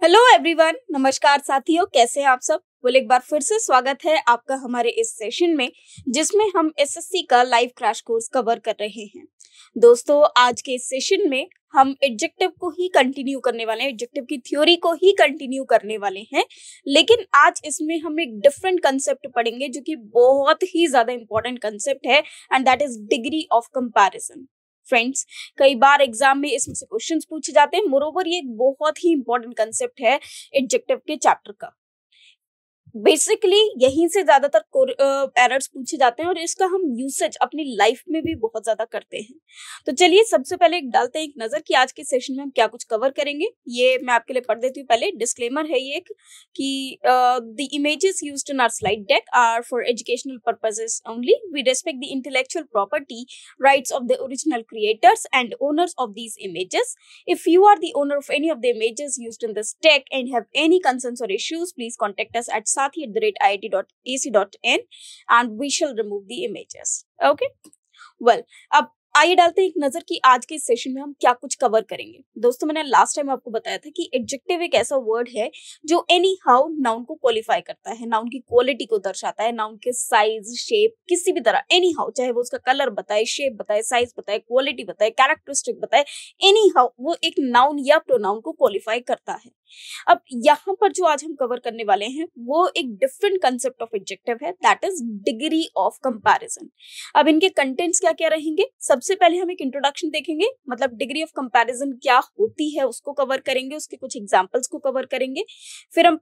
Hello everyone, नमस्कार साथियों, कैसे हैं आप सब। बोले एक बार फिर से स्वागत है आपका हमारे इस सेशन में, जिसमें हम एसएससी का लाइव क्रैश कोर्स कवर कर रहे हैं। दोस्तों, आज के इस सेशन में हम एडजेक्टिव को ही कंटिन्यू करने वाले हैं, एडजेक्टिव की थ्योरी को ही कंटिन्यू करने वाले हैं। लेकिन आज इसमें हम एक डिफरेंट कंसेप्ट पढ़ेंगे जो कि बहुत ही ज्यादा इंपॉर्टेंट कंसेप्ट है, and that is degree of comparison. Friends, कई बार एग्जाम में इसमें से क्वेश्चंस पूछे जाते हैं। मोरोवर ये एक बहुत ही इंपॉर्टेंट कंसेप्ट है एडजेक्टिव के चैप्टर का। बेसिकली यहीं से ज्यादातर एरर्स पूछे जाते हैं और इसका हम यूसेज अपनी लाइफ में भी बहुत ज्यादा करते हैं। तो चलिए सबसे पहले एक डालते हैं एक नजर कि आज के सेशन में हम क्या कुछ कवर करेंगे। ये मैं आपके लिए पढ़ देती हूँ। पहले डिस्क्लेमर है ये एक कि the images used in our slide deck are for educational purposes only. We respect the intellectual property rights of the original creators and owners of these images. If you are the owner of any of the images used in this deck and have any concerns or issues, please contact us at sathi@iit.ac.in and we shall remove the images. Okay? Well, अब आइए डालते हैं एक नजर कि आज के session में हम क्या कुछ कवर करेंगे। दोस्तों, मैंने लास्ट टाइम आपको बताया था कि एडजेक्टिव एक ऐसा वर्ड है जो एनी हाउ नाउन को क्वालिफाई करता है, नाउन की क्वालिटी को दर्शाता है, नाउन के साइज, शेप, किसी भी तरह एनी हाउ, चाहे वो उसका कलर बताए, शेप बताए, साइज बताए, क्वालिटी बताए, कैरेक्टरिस्टिक बताए, एनी हाउ वो एक नाउन या प्रोनाउन को क्वालिफाई करता है। अब यहाँ पर जो आज हम कवर करने वाले हैं वो एक डिफरेंट कंसेप्ट ऑफ एडजेक्टिव है, that is degree of comparison. अब इनके कंटेंट्स क्या क्या रहेंगे। सबसे पहले हम एक इंट्रोडक्शन देखेंगे, मतलब डिग्री ऑफ कंपैरिजन क्या होती है उसको कवर करेंगे, उसके कुछ एग्जांपल्स को कवर करेंगे। फिर हम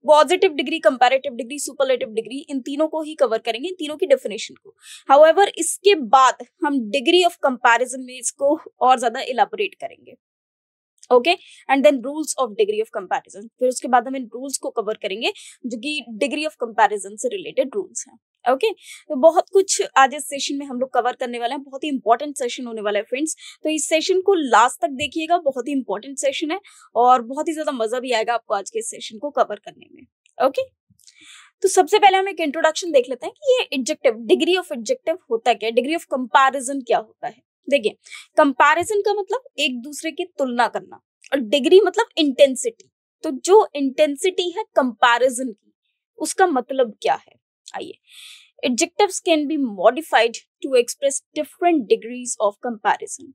positive degree, comparative degree, superlative degree, इन तीनों को ही कवर करेंगे, इन तीनों की डेफिनेशन को। हाउएवर इसके बाद हम डिग्री ऑफ कंपैरिजन में इसको और ज्यादा इलाबोरेट करेंगे। Okay, and then rules of degree of comparison. फिर उसके बाद हम इन रूल्स को कवर करेंगे जो कि डिग्री ऑफ कंपैरिजन से रिलेटेड रूल्स हैं। ओके, तो बहुत कुछ आज इस सेशन में हम लोग कवर करने वाले हैं। बहुत ही इंपॉर्टेंट सेशन होने वाला है फ्रेंड्स, तो इस सेशन को लास्ट तक देखिएगा। बहुत ही इंपॉर्टेंट सेशन है और बहुत ही ज्यादा मजा भी आएगा आपको आज के सेशन को कवर करने में। ओके, तो सबसे पहले हम एक इंट्रोडक्शन देख लेते हैं कि ये एडजेक्टिव, डिग्री ऑफ एडजेक्टिव होता क्या है, डिग्री ऑफ कंपैरिजन क्या होता है। देखिए, कंपैरिजन का मतलब एक दूसरे की तुलना करना, और डिग्री मतलब इंटेंसिटी। तो जो इंटेंसिटी है कंपैरिजन की, उसका मतलब क्या है। आइए, adjectives can be modified to express different degrees of comparison.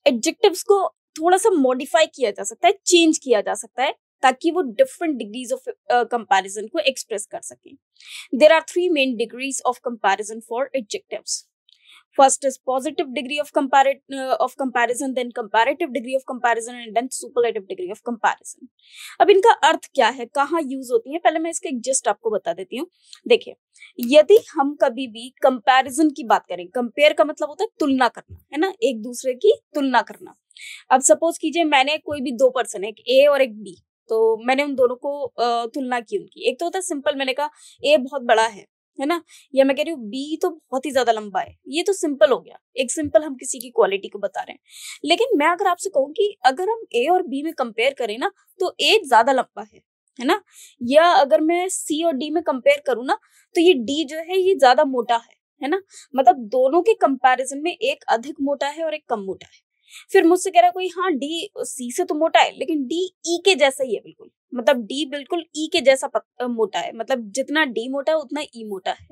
Adjectives को थोड़ा सा मॉडिफाई किया जा सकता है, चेंज किया जा सकता है, ताकि वो डिफरेंट डिग्रीज ऑफ कंपैरिजन को एक्सप्रेस कर सके। There are 3 main degrees of comparison for adjectives. First is positive degree of comparison, then comparative degree of comparison, and then superlative degree of comparison. अब इनका अर्थ क्या है, कहाँ यूज होती है, पहले मैं इसका एक जस्ट आपको बता देती हूँ। देखिए, यदि हम कभी भी कंपैरिजन की बात करें, कंपेयर का मतलब होता है तुलना करना, है ना, एक दूसरे की तुलना करना। अब सपोज कीजिए मैंने कोई भी 2 पर्सन है, एक ए और एक बी, तो मैंने उन दोनों को तुलना की उनकी। एक तो होता है सिंपल, मैंने कहा ए बहुत बड़ा है ना, या मैं कह रही हूँ बी तो बहुत ही ज्यादा लंबा है। ये तो सिंपल हो गया, एक सिंपल हम किसी की क्वालिटी को बता रहे हैं। लेकिन मैं अगर आपसे कहूँ कि अगर हम ए और बी में कंपेयर करें ना, तो ए ज्यादा लंबा है ना, या अगर मैं सी और डी में कंपेयर करूँ ना, तो ये डी जो है ये ज्यादा मोटा है ना। मतलब दोनों के कंपैरिजन में एक अधिक मोटा है और एक कम मोटा है। फिर मुझसे कह रहा है कोई, हाँ डी सी से तो मोटा है, लेकिन डी ई के जैसा ही है बिल्कुल। मतलब डी बिल्कुल ई के जैसा मोटा है, मतलब जितना डी मोटा है उतना ई मोटा है।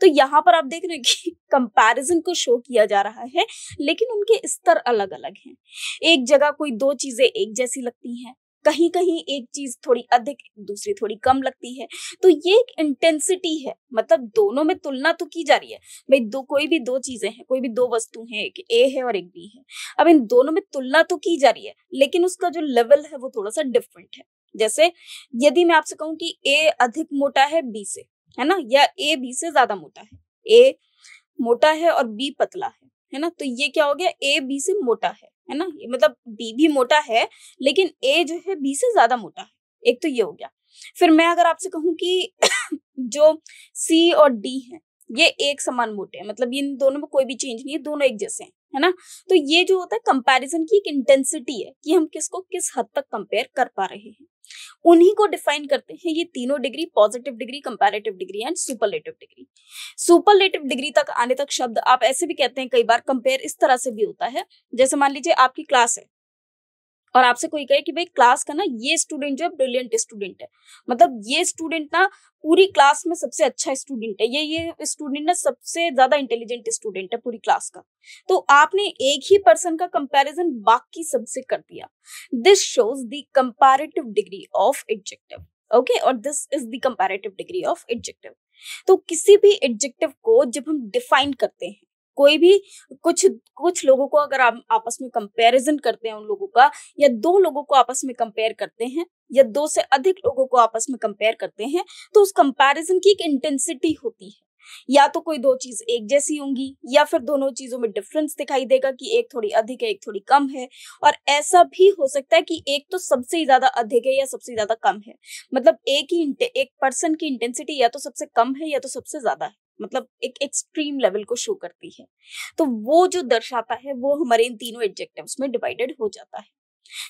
तो यहाँ पर आप देख रहे हैं कि कंपैरिजन को शो किया जा रहा है, लेकिन उनके स्तर अलग अलग हैं। एक जगह कोई 2 चीजें एक जैसी लगती हैं, कहीं कहीं एक चीज थोड़ी अधिक, दूसरी थोड़ी कम लगती है। तो ये एक इंटेंसिटी है, मतलब दोनों में तुलना तो की जा रही है। भाई कोई भी 2 चीजें हैं, कोई भी 2 वस्तु हैं, एक ए है और एक बी है। अब इन दोनों में तुलना तो की जा रही है, लेकिन उसका जो लेवल है वो थोड़ा सा डिफरेंट है। जैसे यदि मैं आपसे कहूं कि ए अधिक मोटा है बी से, है ना, या ए बी से ज्यादा मोटा है, ए मोटा है और बी पतला है ना, तो ये क्या हो गया, ए बी से मोटा है ना, ये मतलब बी भी मोटा है लेकिन ए जो है बी से ज्यादा मोटा है। एक तो ये हो गया। फिर मैं अगर आपसे कहूं कि जो सी और डी है ये एक समान मोटे हैं, मतलब इन दोनों में कोई भी चेंज नहीं है, दोनों एक जैसे हैं, है ना। तो ये जो होता है कंपैरिजन की एक इंटेंसिटी है कि हम किसको किस हद तक कंपेयर कर पा रहे हैं। उन्हीं को डिफाइन करते हैं ये तीनों degree, positive degree, comparative degree and superlative degree. Superlative degree तक आने तक शब्द आप ऐसे भी कहते हैं, कई बार कंपेयर इस तरह से भी होता है, जैसे मान लीजिए आपकी क्लास है और आपसे कोई कहे कि भाई क्लास का ना ये स्टूडेंट जो है ब्रिलियंट स्टूडेंट है, मतलब ये स्टूडेंट ना पूरी क्लास में सबसे अच्छा स्टूडेंट है, ये स्टूडेंट ना सबसे ज्यादा इंटेलिजेंट स्टूडेंट है पूरी क्लास का, तो आपने एक ही पर्सन का कंपैरिजन बाकी सबसे कर दिया। This shows the comparative degree of adjective. Okay, और this is the comparative degree of adjective. तो किसी भी एडजेक्टिव को जब हम डिफाइन करते हैं, कोई भी कुछ कुछ लोगों को अगर आप आपस में कंपैरिजन करते हैं उन लोगों का, या दो लोगों को आपस में कंपेयर करते हैं, या दो से अधिक लोगों को आपस में कंपेयर करते हैं, तो उस कंपैरिजन की एक इंटेंसिटी होती है। या तो कोई दो चीज एक जैसी होंगी, या फिर दोनों चीजों में डिफरेंस दिखाई देगा कि एक थोड़ी अधिक है, एक थोड़ी कम है। और ऐसा भी हो सकता है कि एक तो सबसे ज्यादा अधिक है या सबसे ज्यादा कम है, मतलब एक पर्सन की इंटेंसिटी या तो सबसे कम है या तो सबसे ज्यादा है, मतलब एक एक्सट्रीम लेवल को शो करती है। तो वो जो दर्शाता है वो हमारे इन तीनों एडजेक्टिव्स में डिवाइडेड हो जाता है।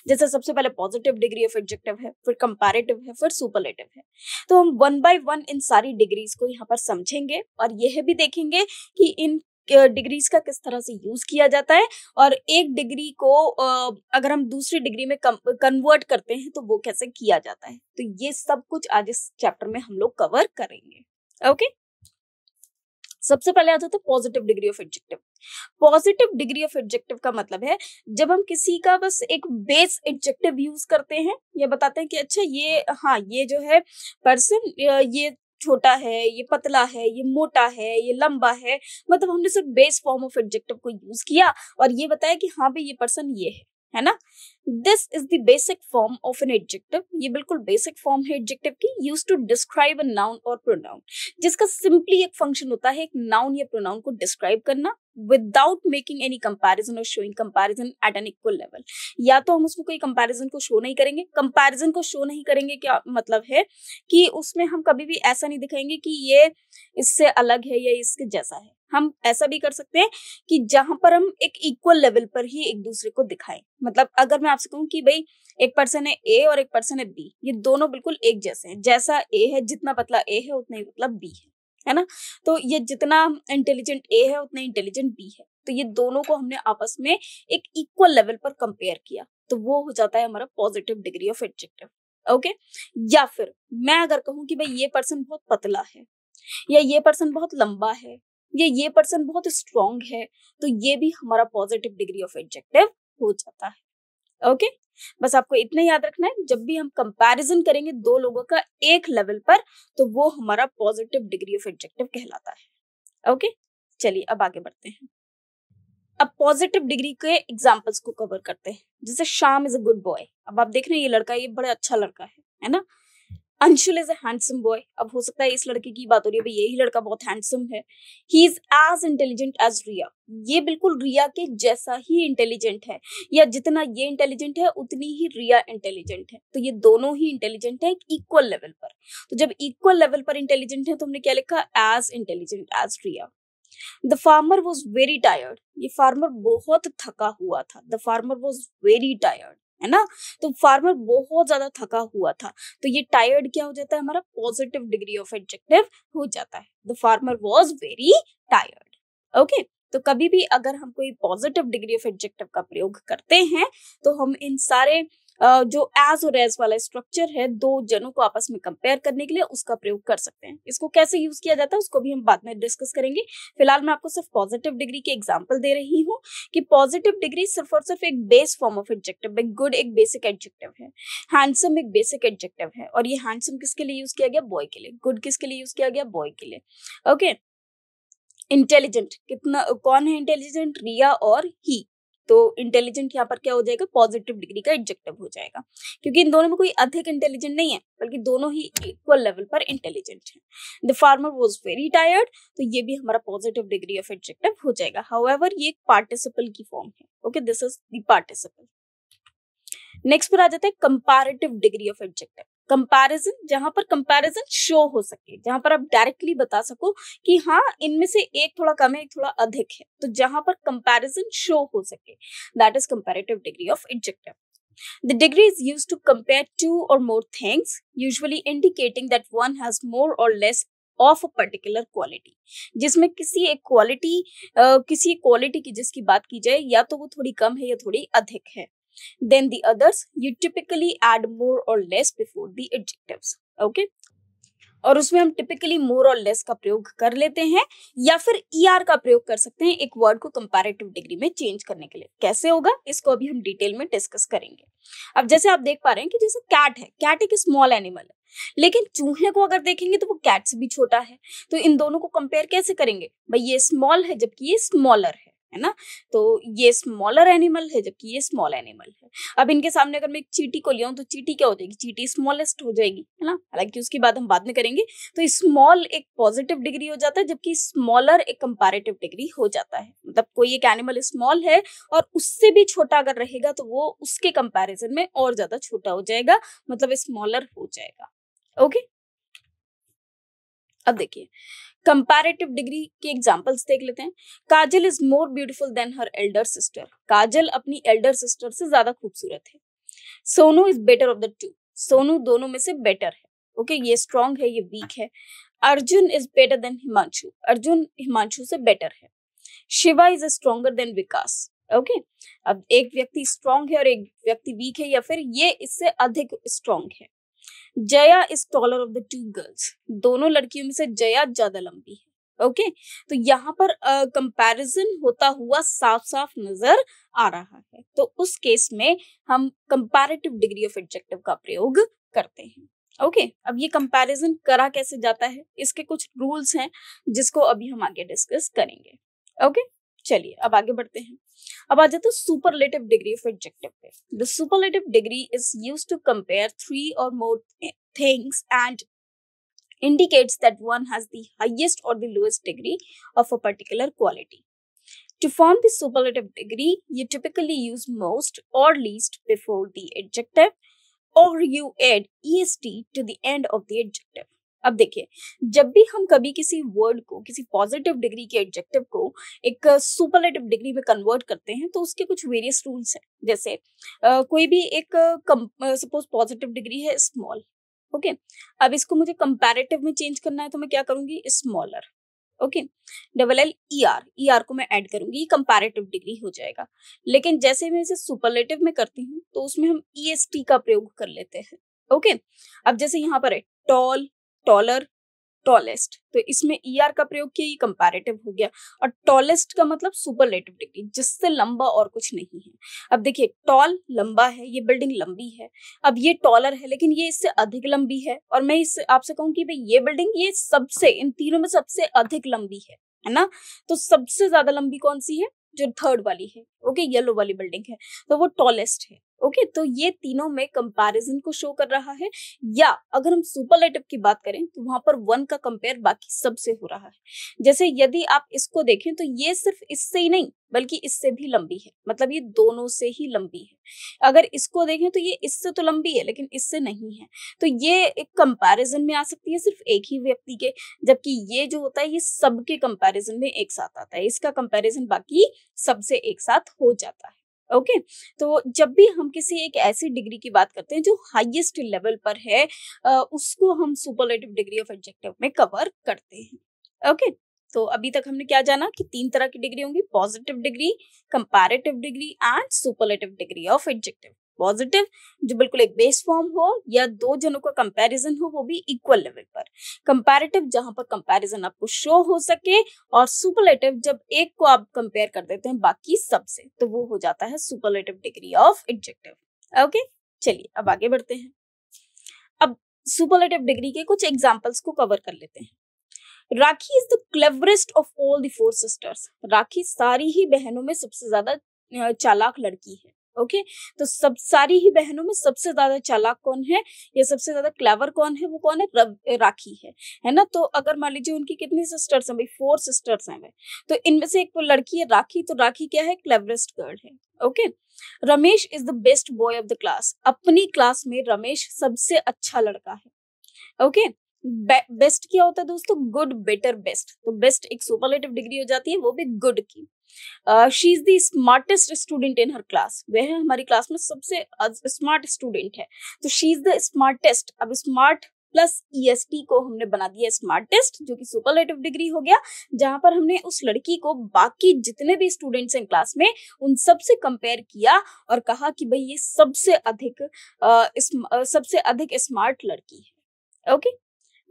जैसे सबसे पहले पॉजिटिव डिग्री ऑफ एडजेक्टिव है, फिर कंपैरेटिव है, फिर सुपरलेटिव है। तो हम वन बाय वन इन सारी डिग्रीज को यहाँ पर समझेंगे और यह भी देखेंगे कि इन डिग्रीज का किस तरह से यूज किया जाता है, और एक डिग्री को अगर हम दूसरी डिग्री में कन्वर्ट करते हैं तो वो कैसे किया जाता है। तो ये सब कुछ आज इस चैप्टर में हम लोग कवर करेंगे। ओके, सबसे पहले आता है positive degree of adjective. Positive degree of adjective का मतलब है जब हम किसी का बस एक बेस एडजेक्टिव यूज करते हैं, या बताते हैं कि अच्छा ये, हाँ ये जो है पर्सन, ये छोटा है, ये पतला है, ये मोटा है, ये लंबा है, मतलब हमने सिर्फ बेस फॉर्म ऑफ एडजेक्टिव को यूज किया और ये बताया कि हाँ भाई ये पर्सन ये है ना। This is the basic form of an adjective. ये बिल्कुल बेसिक फॉर्म है एडजेक्टिव की, use to describe a noun और प्रोनाउन, जिसका सिंपली एक फंक्शन होता है एक नाउन या प्रोनाउन को डिस्क्राइब करना विदाउट मेकिंग एनी कंपैरिजन और showing comparison at an equal level. या तो हम उसमें कोई कंपैरिजन को शो नहीं करेंगे, कंपैरिजन को शो नहीं करेंगे क्या मतलब है कि उसमें हम कभी भी ऐसा नहीं दिखाएंगे कि ये इससे अलग है या इसके जैसा है। हम ऐसा भी कर सकते हैं कि जहां पर हम एक इक्वल लेवल पर ही एक दूसरे को दिखाएं। मतलब अगर मैं आपसे कहूं कि भाई एक पर्सन है ए और एक पर्सन है बी, ये दोनों बिल्कुल एक जैसे हैं, जैसा ए है, जितना पतला ए है उतना ही पतला बी है ना। तो ये जितना इंटेलिजेंट ए है उतना इंटेलिजेंट बी है, तो ये दोनों को हमने आपस में एक इक्वल लेवल पर कंपेयर किया, तो वो हो जाता है हमारा positive degree of adjective. Okay, या फिर मैं अगर कहूं कि भाई ये पर्सन बहुत पतला है, या ये पर्सन बहुत लंबा है, या ये पर्सन बहुत स्ट्रॉन्ग है, तो ये भी हमारा पॉजिटिव डिग्री ऑफ एडजेक्टिव हो जाता है। ओके, बस आपको इतना याद रखना है, जब भी हम कंपैरिजन करेंगे दो लोगों का एक लेवल पर, तो वो हमारा पॉजिटिव डिग्री ऑफ एडजेक्टिव कहलाता है। ओके, चलिए अब आगे बढ़ते हैं। अब पॉजिटिव डिग्री के एग्जांपल्स को कवर करते हैं। जैसे Shyam is a good boy, अब आप देख रहे हैं ये लड़का, ये बड़ा अच्छा लड़का है ना। Anshul is a handsome boy, अब हो सकता है इस लड़के की बात हो रही है, भाई यही लड़का बहुत हैंडसम है। He is as intelligent as Riya, ये बिल्कुल रिया के जैसा ही इंटेलिजेंट है, या जितना ये इंटेलिजेंट है उतनी ही रिया इंटेलिजेंट है, तो ये दोनों ही इंटेलिजेंट है इक्वल लेवल पर। तो जब इक्वल लेवल पर इंटेलिजेंट है तो हमने क्या लिखा, as intelligent as Riya. The farmer was very tired, ये फार्मर बहुत थका हुआ था। The farmer was very tired, है ना, तो फार्मर बहुत ज्यादा थका हुआ था, तो ये टायर्ड क्या हो जाता है, हमारा पॉजिटिव डिग्री ऑफ एडजेक्टिव हो जाता है। The farmer was very tired. Okay, तो कभी भी अगर हम कोई पॉजिटिव डिग्री ऑफ एडजेक्टिव का प्रयोग करते हैं तो हम इन सारे जो एज और एज वाला स्ट्रक्चर है दो जनों को आपस में कंपेयर करने के लिए उसका प्रयोग कर सकते हैं। इसको कैसे यूज किया जाता है उसको भी हम बाद में डिस्कस करेंगे। फिलहाल मैं आपको सिर्फ पॉजिटिव डिग्री के एग्जांपल दे रही हूँ कि पॉजिटिव डिग्री सिर्फ और सिर्फ एक बेस फॉर्म ऑफ एडजेक्टिव है। गुड एक बेसिक एडजेक्टिव है, हैंडसम एक बेसिक एडजेक्टिव है, और ये हैंडसम किसके लिए यूज किया गया, बॉय के लिए। गुड किसके लिए यूज किया गया, बॉय के लिए। ओके, इंटेलिजेंट कितना, कौन है इंटेलिजेंट, रिया और ही, तो इंटेलिजेंट यहाँ पर क्या हो जाएगा, पॉजिटिव डिग्री का एडजेक्टिव हो जाएगा, क्योंकि इन दोनों में कोई अधिक इंटेलिजेंट नहीं है बल्कि दोनों ही इक्वल लेवल पर इंटेलिजेंट है। The farmer was very tired, तो ये भी हमारा पॉजिटिव डिग्री ऑफ एडजेक्टिव हो जाएगा। हाउएवर ये एक पार्टिसिपल की फॉर्म है। Okay, this is the participle. Next पर आ जाता है comparative degree of adjective. Comparison, जहां पर कंपैरिजन शो हो सके, जहां पर आप डायरेक्टली बता सको कि हाँ इनमें से एक थोड़ा कम है एक थोड़ा अधिक है, तो जहां पर कंपैरिजन शो हो सके, that is comparative degree of adjective. The degree is used to compare two or more things, usually indicating that one has more or less of a particular quality। जिसमें किसी एक क्वालिटी की जिसकी बात की जाए, या तो वो थोड़ी कम है या थोड़ी अधिक है। than the others, you typically add more or less before the adjectives. Okay? और उसमें हम टिपिकली मोर और लेस का प्रयोग कर लेते हैं या फिर ईआर का प्रयोग कर सकते हैं एक वर्ड को कंपैरेटिव डिग्री में चेंज करने के लिए। कैसे होगा इसको अभी हम डिटेल में डिस्कस करेंगे। अब जैसे आप देख पा रहे हैं कि जैसे कैट है, कैट एक स्मॉल एनिमल है, लेकिन चूहे को अगर देखेंगे तो वो कैट से भी छोटा है। तो इन दोनों को कंपेयर कैसे करेंगे? भाई ये स्मॉल है जबकि ये स्मॉलर है ना? तो ये स्मॉलर एनिमल है जबकि ये स्मॉल एनिमल है। अब इनके सामने अगर मैं एक चींटी को लिया हूं तो चींटी क्या हो जाएगी? चींटी स्मॉलेस्ट हो जाएगी, है ना? हालांकि उसकी बात हम बाद में करेंगे। तो स्मॉल एक पॉजिटिव डिग्री हो जाता है जबकि स्मॉलर एक कंपैरेटिव डिग्री हो जाता है। मतलब कोई एक एनिमल स्मॉल है और उससे भी छोटा अगर रहेगा तो वो उसके कंपैरिजन में और ज्यादा छोटा हो जाएगा, मतलब स्मॉलर हो जाएगा। ओके, अब देखिए कंपैरेटिव डिग्री के एग्जांपल्स देख लेते हैं। Kajal is more beautiful than her elder sister. Kajal अपनी एल्डर सिस्टर से ज्यादा खूबसूरत है। Sonu is better of the two. Sonu दोनों में से बेटर है। ओके, ये स्ट्रॉन्ग है, ये वीक है। Arjun is better than Himanshu. Arjun Himanshu से बेटर है। Shiva is stronger then Vikas. Okay, अब एक व्यक्ति स्ट्रॉन्ग है और एक व्यक्ति वीक है या फिर ये इससे अधिक स्ट्रॉन्ग है। Jaya is taller of the to girls. दोनों लड़कियों में से जया ज्यादा लंबी है। ओके, तो यहाँ पर कंपैरिजन होता हुआ साफ साफ नजर आ रहा है। तो उस केस में हम कंपैरेटिव डिग्री ऑफ एडजेक्टिव का प्रयोग करते हैं। ओके, अब ये कंपैरिजन करा कैसे जाता है, इसके कुछ रूल्स हैं जिसको अभी हम आगे डिस्कस करेंगे। ओके, चलिए अब आगे बढ़ते हैं। अब आ जाते हैं सुपरलेटिव डिग्री ऑफ एडजेक्टिव पे। The superlative degree is used to compare 3 or more things and indicates that one has the highest or the lowest degree of a particular quality. To form the superlative degree, you typically use most or least before the adjective, or you add est to the end of the adjective. अब देखिए, जब भी हम कभी किसी word को, किसी positive degree के एडजेक्टिव को एक सुपरलेटिव डिग्री में कन्वर्ट करते हैं तो उसके कुछ वेरियस रूल्स हैं। जैसे कोई भी एक सपोज पॉजिटिव डिग्री है स्मॉल। ओके, अब इसको मुझे कंपैरेटिव में चेंज करना है तो मैं क्या करूंगी? Smaller. Okay, double L E R को मैं ऐड करूंगी, कंपैरेटिव डिग्री हो जाएगा। लेकिन जैसे मैं इसे सुपरलेटिव में करती हूँ तो उसमें हम EST का प्रयोग कर लेते हैं। ओके, अब जैसे यहाँ पर है टॉल, टॉलर, टॉलेस्ट, तो इसमें ER का प्रयोग किया, ये कंपैरेटिव हो गया। और टॉलेस्ट का मतलब सुपरलेटिव डिग्री, जिससे लंबा और कुछ नहीं है। अब देखिए टॉल लंबा है, ये बिल्डिंग लंबी है। अब ये टॉलर है लेकिन ये इससे अधिक लंबी है, और मैं इससे आपसे कहूँ कि भाई ये बिल्डिंग ये सबसे, इन तीनों में सबसे अधिक लंबी है ना? तो सबसे ज्यादा लंबी कौन सी है? जो थर्ड वाली है। ओके, येलो वाली बिल्डिंग है, तो वो टॉलेस्ट है। ओके, तो ये तीनों में कंपैरिजन को शो कर रहा है। या अगर हम सुपरलेटिव की बात करें तो वहां पर वन का कंपेयर बाकी सबसे हो रहा है। जैसे यदि आप इसको देखें तो ये सिर्फ इससे ही नहीं बल्कि इससे भी लंबी है, मतलब ये दोनों से ही लंबी है। अगर इसको देखें तो ये इससे तो लंबी है लेकिन इससे नहीं है, तो ये एक कंपैरिजन में आ सकती है सिर्फ एक ही व्यक्ति के, जबकि ये जो होता है ये सबके कंपैरिजन में एक साथ आता है। इसका कंपैरिजन बाकी सबसे एक साथ हो जाता है। ओके, तो जब भी हम किसी एक ऐसी डिग्री की बात करते हैं जो हाईएस्ट लेवल पर है, उसको हम सुपरलेटिव डिग्री ऑफ एडजेक्टिव में कवर करते हैं। ओके, तो अभी तक हमने क्या जाना कि 3 तरह की डिग्री होंगी: positive degree, comparative degree and superlative degree of adjective. Positive जो बिल्कुल एक बेस फॉर्म हो या दो जनों का कंपैरिजन हो, वो भी इक्वल लेवल पर। कंपैरेटिव जहां पर कंपैरिजन आपको शो हो सके, और सुपरलेटिव जब एक को आप कंपेयर कर देते हैं बाकी सबसे, तो वो हो जाता है superlative degree of adjective. Okay, चलिए अब आगे बढ़ते हैं। अब सुपरलेटिव डिग्री के कुछ एग्जांपल्स को कवर कर लेते हैं। Rakhi is the cleverest of all the 4 sisters. Rakhi सारी ही बहनों में सबसे ज्यादा चालाक लड़की है। ओके, तो सब सारी ही बहनों में सबसे ज्यादा चालाक कौन है या सबसे ज्यादा क्लेवर कौन है? वो कौन है? राखी है ना? तो अगर मान लीजिए उनकी कितनी सिस्टर्स हैं? भाई 4 सिस्टर्स हैं, तो इनमें से एक लड़की है राखी, तो राखी क्या है? क्लेवरेस्ट गर्ल है। Okay, Ramesh is the best boy of the class. अपनी क्लास में रमेश सबसे अच्छा लड़का है। ओके, बेस्ट क्या होता है दोस्तों? Good, better, best. तो बेस्ट एक सुपरलेटिव डिग्री हो जाती है, वो भी गुड की। She is the smartest student in her class. वह हमारी क्लास में सबसे स्मार्ट स्टूडेंट है, तो शी इज द स्मार्टेस्ट। अब स्मार्ट प्लस EST को हमने बना दिया स्मार्टेस्ट, जो कि सुपरलेटिव डिग्री हो गया, जहां पर हमने उस लड़की को बाकी जितने भी स्टूडेंट्स हैं क्लास में उन सब से कंपेयर किया और कहा कि भाई ये सबसे अधिक स्मार्ट लड़की है। Okay,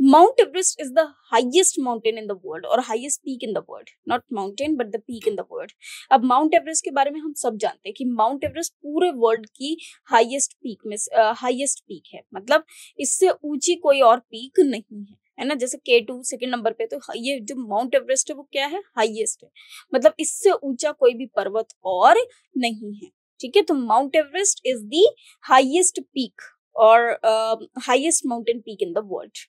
Mount Everest is the highest mountain in the world or highest peak in the world, not mountain but the peak in the world. अब माउंट एवरेस्ट के बारे में हम सब जानते हैं कि माउंट एवरेस्ट पूरे वर्ल्ड की हाईएस्ट पीक है, मतलब इससे ऊंची कोई और पीक नहीं है ना। जैसे K2 सेकंड नंबर पे, तो ये जो माउंट एवरेस्ट है वो क्या है, हाईएस्ट है, मतलब इससे ऊंचा कोई भी पर्वत और नहीं है। ठीक है, तो Mount Everest is the highest peak और highest mountain peak in the world.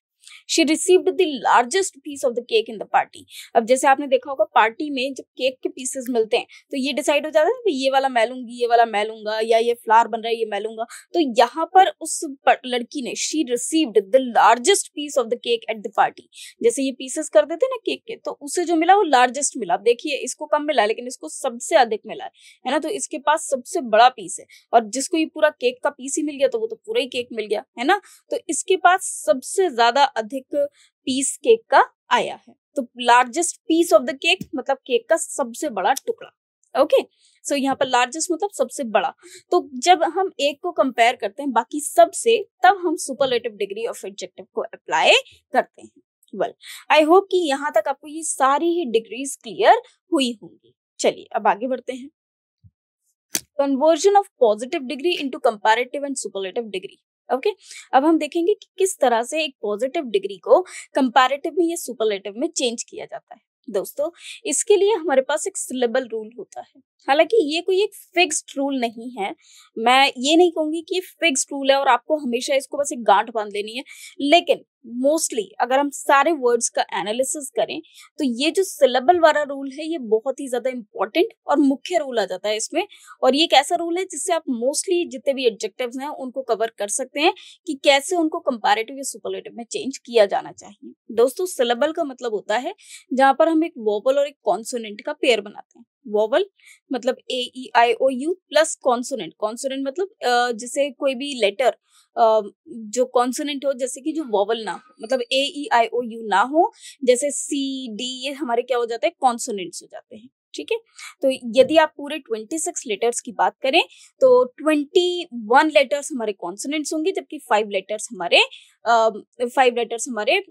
She received the largest piece of the cake in the party. अब जैसे आपने देखा होगा पार्टी में जब केक के पीसेस मिलते हैं तो ये डिसाइड हो जाता है कि ये वाला मैं लूंगी, ये वाला मैं लूंगा, या ये फ्लावर बन रहा है ये मैं लूंगा। तो यहाँ पर उस लड़की ने she received the largest piece of the cake at the party. जैसे ये पीसेस कर देते ना केक के, तो उसे जो मिला वो लार्जेस्ट मिला। अब देखिए इसको कम मिला लेकिन इसको सबसे अधिक मिला है ना, तो इसके पास सबसे बड़ा पीस है, और जिसको ये पूरा केक का पीस ही मिल गया तो वो तो पूरा ही केक मिल गया है ना। तो इसके पास सबसे ज्यादा अधिक पीस केक का आया है। तो largest piece of the cake मतलब केक का सबसे बड़ा टुकड़ा। ओके, सो यहाँ पर लार्जेस्ट मतलब सबसे बड़ा। तो जब हम एक को कंपेयर करते हैं बाकी सब से, तब हम सुपरलेटिव डिग्री ऑफ एडजेक्टिव को अप्लाई करते हैं। वेल, आई होप कि यहाँ तक आपको ये सारी ही डिग्रीज क्लियर हुई होंगी। चलिए अब आगे बढ़ते हैं। Conversion of positive degree into comparative and superlative degree. Okay, अब हम देखेंगे कि किस तरह से एक पॉजिटिव डिग्री को कंपैरेटिव में या सुपरलेटिव में चेंज किया जाता है। दोस्तों, इसके लिए हमारे पास एक सिलेबल रूल होता है। हालांकि ये कोई एक फिक्स्ड रूल नहीं है, मैं ये नहीं कहूंगी कि फिक्स्ड रूल है और आपको हमेशा इसको बस एक गांठ बांध लेनी है, लेकिन मोस्टली अगर हम सारे वर्ड्स का एनालिसिस करें तो ये जो सिलेबल वाला रूल है ये बहुत ही ज्यादा इंपॉर्टेंट और मुख्य रूल आ जाता है इसमें। और ये एक ऐसा रूल है जिससे आप मोस्टली जितने भी एडजेक्टिव्स हैं उनको कवर कर सकते हैं कि कैसे उनको कंपैरेटिव या सुपरलेटिव में चेंज किया जाना चाहिए। दोस्तों, सिलेबल का मतलब होता है जहां पर हम एक वोवल और एक कॉन्सोनेंट का पेयर बनाते हैं। वोवल मतलब AEIOU प्लस कॉन्सोनेंट। कॉन्सोनेंट मतलब जैसे कोई भी लेटर जो कॉन्सोनेंट हो, जैसे कि जो वोवल ना हो, मतलब AEIOU ना हो, जैसे CD, ये हमारे क्या हो जाते हैं, कॉन्सोनेंट्स हो जाते हैं। ठीक है, तो यदि आप पूरे 26 लेटर्स की बात करें तो 21 लेटर्स हमारे कॉन्सोनेंट्स होंगे, जबकि 5 लेटर्स हमारे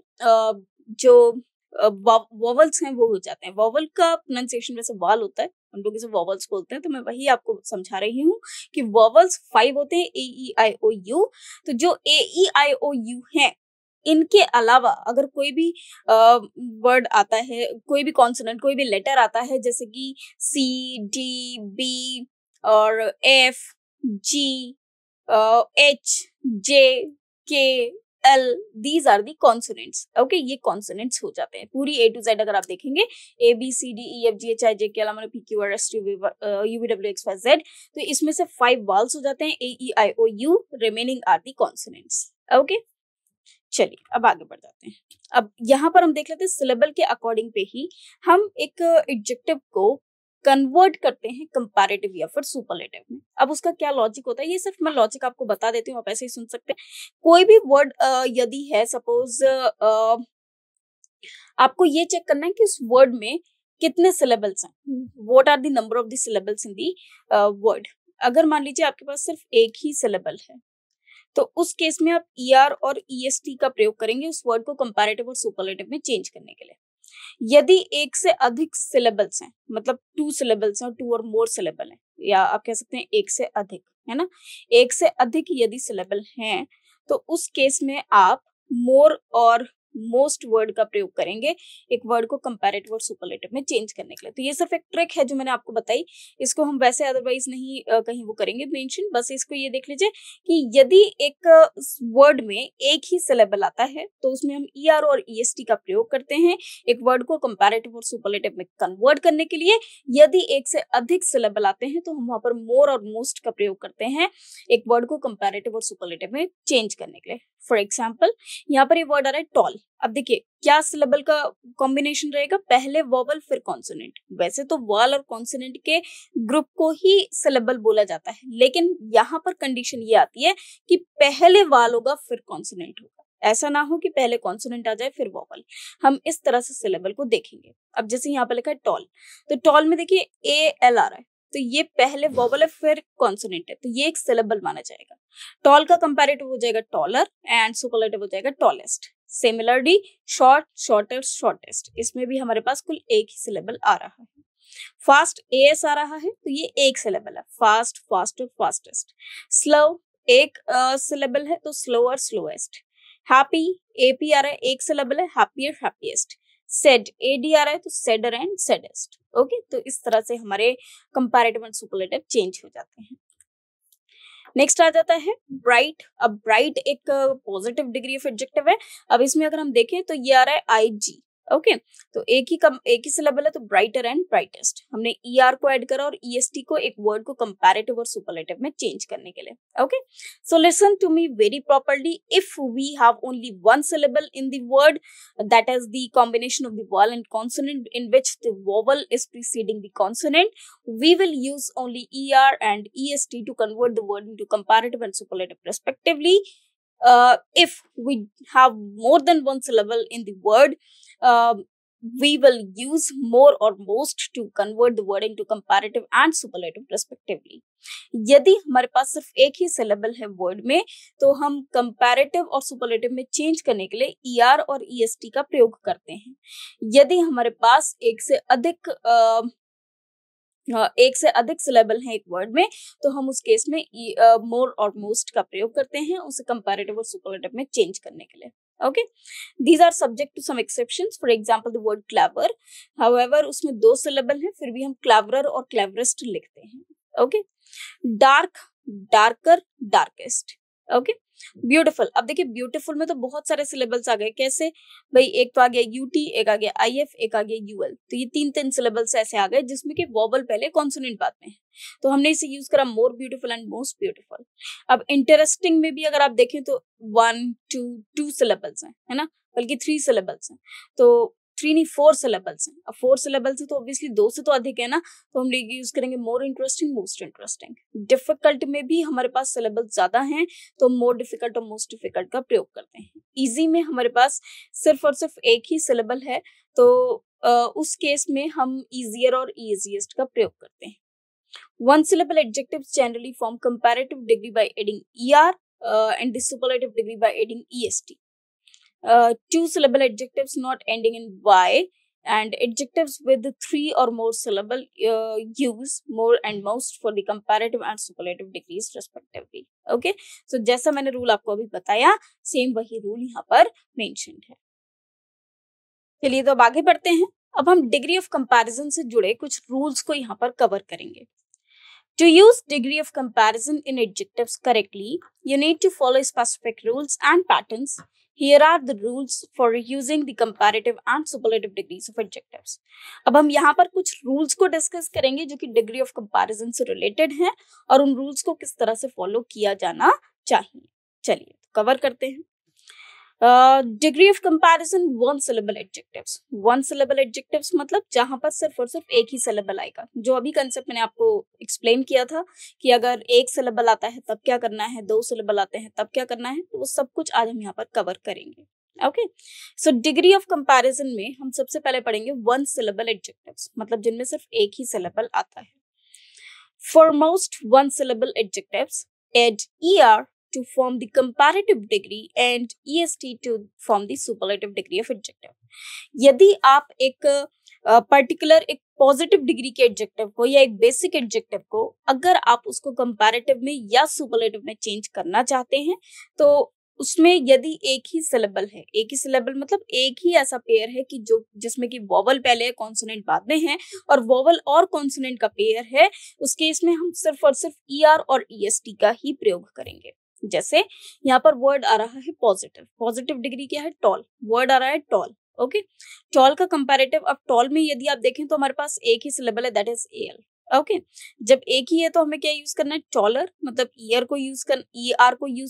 जो वॉवल्स हैं वो हो जाते हैं। वॉवल का प्रोनाउंसिएशन वैसे वाल होता है, हम लोग इसे वॉवल्स बोलते हैं, तो मैं वही आपको समझा रही हूँ कि वॉवल्स 5 होते हैं, AEIOU। तो जो AEIOU हैं, इनके अलावा अगर कोई भी वर्ड आता है, कोई भी कॉन्सोनेंट, कोई भी लेटर आता है, जैसे कि C, D, B और F, G, H, J, K, L, these are the consonants. Okay, ये consonants हो जाते हैं। पूरी A to Z अगर आप देखेंगे A, B, C, D, E, F, G, H, I, J, K, L, M, N, P, Q, R, S, T, U, V, W, X, Y, Z, तो इसमें से 5 vowels हो जाते हैं, AEIOU, remaining are the consonants. Okay, चलिए अब आगे बढ़ जाते हैं। अब यहाँ पर हम देख लेते हैं सिलेबल के अकॉर्डिंग पे ही हम एक एडजेक्टिव को कन्वर्ट करते हैं कंपैरेटिव या फिर सुपरलेटिव में। अब उसका क्या लॉजिक होता है, ये सिर्फ मैं लॉजिक आपको बता देती हूँ, आप ऐसे ही सुन सकते हैं। कोई भी वर्ड यदि है, सपोज आपको ये चेक करना है कि उस वर्ड में कितने सिलेबल्स हैं, what are the number of the syllables in the word. अगर मान लीजिए आपके पास सिर्फ एक ही सिलेबल है तो उस केस में आप ER और EST का प्रयोग करेंगे उस वर्ड को कंपैरेटिव और सुपरलेटिव में चेंज करने के लिए। यदि एक से अधिक सिलेबल्स हैं, मतलब 2 सिलेबल्स हैं और 2 और मोर सिलेबल हैं, या आप कह सकते हैं एक से अधिक, है ना, एक से अधिक यदि सिलेबल हैं तो उस केस में आप मोर और मोस्ट वर्ड का प्रयोग करेंगे एक वर्ड को कंपैरेटिव और सुपरलेटिव में चेंज करने के लिए। तो ये सिर्फ एक ट्रिक है जो मैंने आपको बताई, इसको हम वैसे अदरवाइज नहीं कहीं वो करेंगे मेंशन। बस इसको ये देख लीजिए कि यदि एक वर्ड में एक ही सिलेबल आता है तो उसमें हम ER और EST का प्रयोग करते हैं एक वर्ड को कंपैरेटिव और सुपरलेटिव में कन्वर्ट करने के लिए। यदि एक से अधिक सिलेबल आते हैं तो हम वहां पर मोर और मोस्ट का प्रयोग करते हैं एक वर्ड को कंपैरेटिव और सुपरलेटिव में चेंज करने के लिए। फॉर एग्जाम्पल, यहाँ पर ये वर्ड आ रहा है टॉल। अब देखिए क्या सिलेबल का कॉम्बिनेशन रहेगा, पहले वॉवल फिर कॉन्सोनेंट। वैसे तो वॉवल और कॉन्सोनेंट के ग्रुप को ही सिलेबल बोला जाता है, लेकिन यहाँ पर कंडीशन ये आती है कि पहले वॉवल होगा फिर कॉन्सोनेंट होगा। ऐसा ना हो कि पहले कॉन्सोनेंट आ जाए फिर वॉवल। हम इस तरह से सिलेबल को देखेंगे। अब जैसे यहाँ पे लिखा है टॉल, तो टॉल में देखिए ए एल आ रहा है, तो ये पहले वॉवल है फिर कॉन्सोनेंट है, तो ये एक सिलेबल माना जाएगा। टॉल का कंपैरेटिव हो जाएगा टॉलर एंड सुपरलेटिव हो जाएगा tallest. Similarly short, shorter, shortest, इसमें भी हमारे पास कुल एक ही सिलेबल आ रहा है। फास्ट एएस आ रहा है, तो ये एक सिलेबल है, फास्ट, फास्टर, फास्टेस्ट। स्लो एक सिलेबल है, तो स्लोअर, स्लोएस्ट। हैप्पी एपी आ रहा है, एक सिलेबल है, हैप्पियर, हैप्पीएस्ट। सेड एडी आ रहा है, तो सेडर एंड सेडेस्ट। ओके, तो इस तरह से हमारे कंपैरेटिव एंड सुपरलेटिव चेंज हो जाते हैं। नेक्स्ट आ जाता है ब्राइट। अब ब्राइट एक पॉजिटिव डिग्री ऑफ एडजेक्टिव है। अब इसमें अगर हम देखें तो ये आ रहा है आईजी। ओके, तो एक ही सिलेबल है, तो ब्राइटर एंड ब्राइटेस्ट। हमने ईआर को ऐड करा और ईएसटी को एक वर्ड को कंपैरेटिव और सुपरलेटिव में चेंज करने के लिए। Okay, so listen to me very properly. If we have only one syllable in the word, that is the combination of the vowel and consonant in which the vowel is preceding the consonant, we will use only ER and EST to convert the word into comparative and superlative respectively. If we have more than one syllable in the word, we will use more or most to convert the word into comparative and superlative respectively. यदि हमारे पास सिर्फ एक ही syllable है word में, तो हम comparative और superlative में change करने के लिए ER और EST का प्रयोग करते हैं। यदि हमारे पास एक से अधिक सिलेबल है एक वर्ड में, तो हम उस केस में मोर और मोस्ट का प्रयोग करते हैं उसे कंपैरेटिव और सुपरलेटिव में चेंज करने के लिए। Okay, these are subject to some exceptions. For example the word clever, however उसमें 2 सिलेबल है, फिर भी हम क्लेवरर और क्लेवरेस्ट लिखते हैं। Okay, dark, darker, darkest. Okay, beautiful. अब देखिए ब्यूटीफुल में तो बहुत सारे सिलेबल्स आ गए। कैसे भाई, एक तो आ गया यूटी, एक आ गया आईएफ, एक आ गया यूएल, तो ये 3 सिलेबल्स ऐसे आ गए जिसमें कि वॉवल पहले कॉन्सोनेंट बाद में है, तो हमने इसे यूज करा more beautiful and most beautiful. अब इंटरेस्टिंग में भी अगर आप देखें तो 1 2 सिलेबल्स है ना, बल्कि 3 सिलेबल्स हैं, तो 3 नहीं 4 सिलेबल्स हैं। अब 4 सिलेबल्स है तो ऑब्वियसली 2 से तो अधिक है ना, तो हम यूज करेंगे more interesting, most interesting. Difficult में भी हमारे पास सिलेबल्स ज्यादा हैं, तो मोर डिफिकल्ट और मोस्ट डिफिकल्ट का प्रयोग करते हैं। इजी में हमारे पास सिर्फ और सिर्फ एक ही सिलेबल है, तो उस केस में हम इजियर और इजीएस्ट का प्रयोग करते हैं। One syllable adjectives generally form comparative degree by adding ER and the superlative degree by adding EST. 2 syllable adjectives not ending in Y and adjectives with 3 or more syllable use more and most for the comparative and superlative degrees respectively. Okay, so जैसा मैंने rule आपको अभी बताया, same वही rule यहाँ पर mentioned है। चलिए तो अब आगे बढ़ते हैं। अब हम डिग्री ऑफ कंपैरिजन से जुड़े कुछ रूल्स को यहाँ पर कवर करेंगे। To use degree of comparison in adjectives correctly, you need to follow specific rules and patterns. Here are the rules for using the comparative and superlative degrees of adjectives. अब हम यहाँ पर कुछ rules को discuss करेंगे जो कि degree of comparison से रिलेटेड हैं और उन रूल्स को किस तरह से फॉलो किया जाना चाहिए। चलिए तो कवर करते हैं। Degree of comparison 1 syllable adjectives। 1 syllable adjectives मतलब जहां पर सिर्फ और सिर्फ एक ही syllable आएगा। जो अभी कंसेप्ट मैंने आपको एक्सप्लेन किया था कि अगर एक syllable आता है तब क्या करना है, 2 syllable आते हैं तब क्या करना है, तो वो सब कुछ आज हम यहाँ पर कवर करेंगे। Okay, so degree of comparison में हम सबसे पहले पढ़ेंगे 1 syllable adjectives, मतलब जिनमें सिर्फ एक ही syllable आता है। For most 1 syllable adjectives add ER to form the comparative degree and EST to form the superlative degree of adjective. यदि आप एक पर्टिकुलर एक पॉजिटिव डिग्री के एडजेक्टिव को या एक बेसिक एडजेक्टिव को अगर आप उसको कंपैरेटिव में या सुपरलेटिव में चेंज करना चाहते हैं, तो उसमें यदि एक ही सिलेबल है, एक ही सिलेबल मतलब एक ही ऐसा पेयर है कि जो जिसमें कि वोवल पहले है कॉन्सोनेंट बाद में है और वोवल और कॉन्सोनेंट का पेयर है, उस केस में हम सिर्फ और सिर्फ ER और EST का ही प्रयोग करेंगे। जैसे यहाँ पर वर्ड आ रहा है पॉजिटिव, पॉजिटिव डिग्री क्या है, टॉल, वर्ड आ रहा है टॉल। ओके, टॉल का कंपैरेटिव, अब टॉल में यदि आप देखें तो हमारे पास एक ही सिलेबल है, दैट इज AL। ओके, जब एक ही है तो हमें क्या यूज करना है, टॉलर, मतलब ER को यूज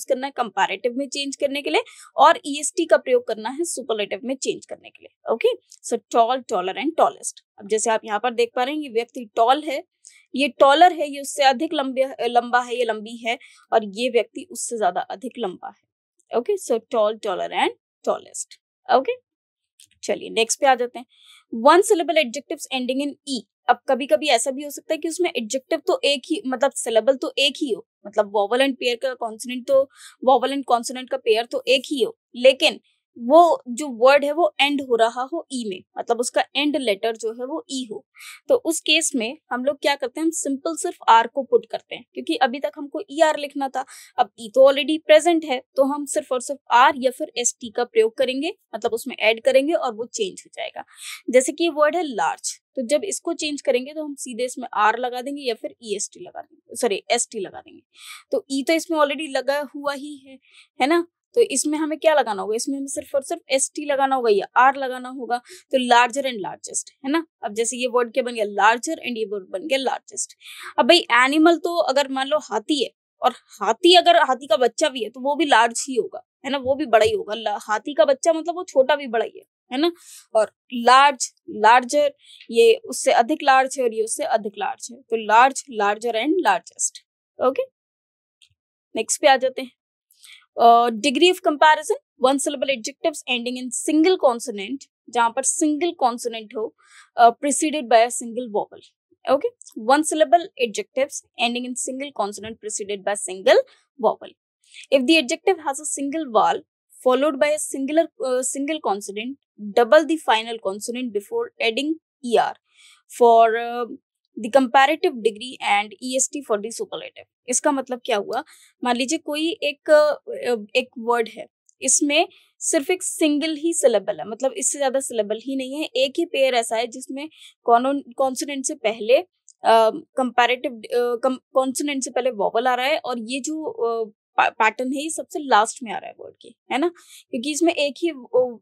करना है कंपैरेटिव में चेंज करने के लिए और EST का प्रयोग करना है सुपरलेटिव में चेंज करने के लिए। Okay, so tall, taller and tallest. अब जैसे आप यहाँ पर देख पा रहे हैं, ये व्यक्ति टॉल है, ये टॉलर है, ये उससे अधिक लंबा है, ये लंबी है, और ये व्यक्ति उससे ज्यादा अधिक लंबा है। Okay, so tall, taller and tallest. Okay, चलिए नेक्स्ट पे आ जाते हैं। One syllable adjectives ending in E. अब कभी कभी ऐसा भी हो सकता है कि उसमें एडजेक्टिव तो एक ही, मतलब सिलेबल तो एक ही हो, मतलब वोवल एंड पेयर का कॉन्सोनेंट तो, वोवल एंड कॉन्सोनेंट का पेयर तो एक ही हो, लेकिन वो जो वर्ड है वो एंड हो रहा हो ई में, मतलब उसका एंड लेटर जो है वो ई हो। तो उस केस में हम लोग क्या करते हैं, हम सिंपल सिर्फ आर को पुट करते हैं, क्योंकि अभी तक हमको ई आर लिखना था, अब ई तो ऑलरेडी प्रेजेंट है, तो हम सिर्फ और सिर्फ आर या फिर एस टी का प्रयोग करेंगे, मतलब उसमें ऐड करेंगे और वो चेंज हो जाएगा। जैसे कि ये वर्ड है लार्ज, तो जब इसको चेंज करेंगे तो हम सीधे इसमें आर लगा देंगे या फिर ई एस टी लगा देंगे, सॉरी एस टी लगा देंगे। तो ई तो इसमें ऑलरेडी लगा हुआ ही है ना, तो इसमें हमें क्या लगाना होगा, इसमें हमें सिर्फ और सिर्फ एस टी लगाना होगा या आर लगाना होगा। तो लार्जर एंड लार्जेस्ट, है ना। अब जैसे ये वर्ड क्या बन गया, लार्जर, एंड ये वर्ड बन गया लार्जेस्ट। अब भाई एनिमल तो अगर मान लो हाथी है, और हाथी अगर हाथी का बच्चा भी है तो वो भी लार्ज ही होगा, है ना, वो भी बड़ा ही होगा। हाथी का बच्चा मतलब वो छोटा भी बड़ा ही है ना। और लार्ज, लार्जर, ये उससे अधिक लार्ज है और ये उससे अधिक लार्ज है, तो large, larger and largest. Okay, next पे आ जाते हैं। Degree of comparison, one syllable adjectives ending in single consonant, जहां पर सिंगल कॉन्सोनेंट हो preceded by a single vowel. Okay, one syllable adjectives ending in single consonant preceded by single vowel. If the adjective has a single vowel followed by a single consonant, double the final consonant before adding er for the comparative degree and est for the superlative. इसका मतलब क्या हुआ, मान लीजिए कोई एक word है, इसमें सिर्फ एक सिंगल ही सिलेबल है, मतलब इससे ज्यादा सिलेबल ही नहीं है, एक ही पेयर ऐसा है जिसमें कॉन्सोनेंट से पहले कंपैरेटिव कॉन्सोनेंट से पहले वॉवल आ रहा है, और ये जो पैटर्न है ये सबसे लास्ट में आ रहा है वर्ड के, है ना, क्योंकि इसमें एक ही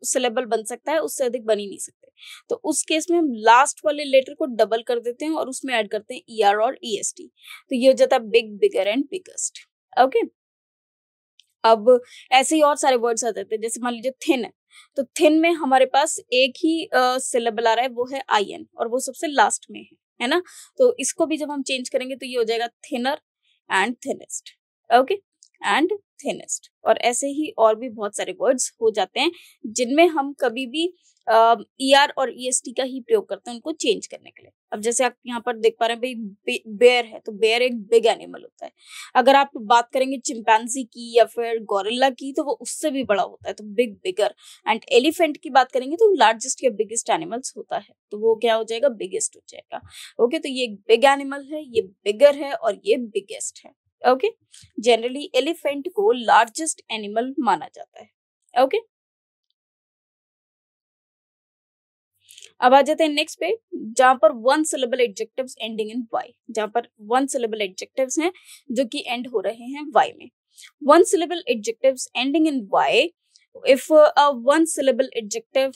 सिलेबल बन सकता है, उससे अधिक बन ही नहीं सकते। तो उस केस में हम लास्ट वाले लेटर को डबल कर देते हैं और उसमें ऐड करते हैं ई आर और ई एस टी, तो ये हो जाता है big, bigger and biggest. Okay, अब ऐसे ही और सारे वर्ड्स आ जाते हैं, जैसे मान लीजिए थिन है, तो थिन में हमारे पास एक ही सिलेबल आ रहा है, वो है आई एन, और वो सबसे लास्ट में है ना। तो इसको भी जब हम चेंज करेंगे तो ये हो जाएगा thinner and thinnest. Okay, and thinnest. और ऐसे ही और भी बहुत सारे वर्ड्स हो जाते हैं जिनमें हम कभी भी ई आर और ई एस टी का ही प्रयोग करते हैं उनको चेंज करने के लिए। अब जैसे आप यहाँ पर देख पा रहे हैं भाई बेयर है, तो बेयर एक बिग एनिमल होता है। अगर आप बात करेंगे चिंपैंजी की या फिर गोरिल्ला की, तो वो उससे भी बड़ा होता है, तो बिग, बिगर। एंड एलिफेंट की बात करेंगे तो लार्जेस्ट या बिगेस्ट एनिमल्स होता है, तो वो क्या हो जाएगा, बिगेस्ट हो जाएगा। ओके, तो ये बिग एनिमल है, ये बिगर है और ये बिगेस्ट है। ओके, जनरली एलिफेंट को लार्जेस्ट एनिमल माना जाता है। ओके, अब आ जाते हैं नेक्स्ट पे, जहां पर one syllable adjectives ending in y, जहां पर वन सिलेबल एडजेक्टिव्स हैं जो कि एंड हो रहे हैं वाई में। One syllable adjectives ending in y, if a one syllable adjective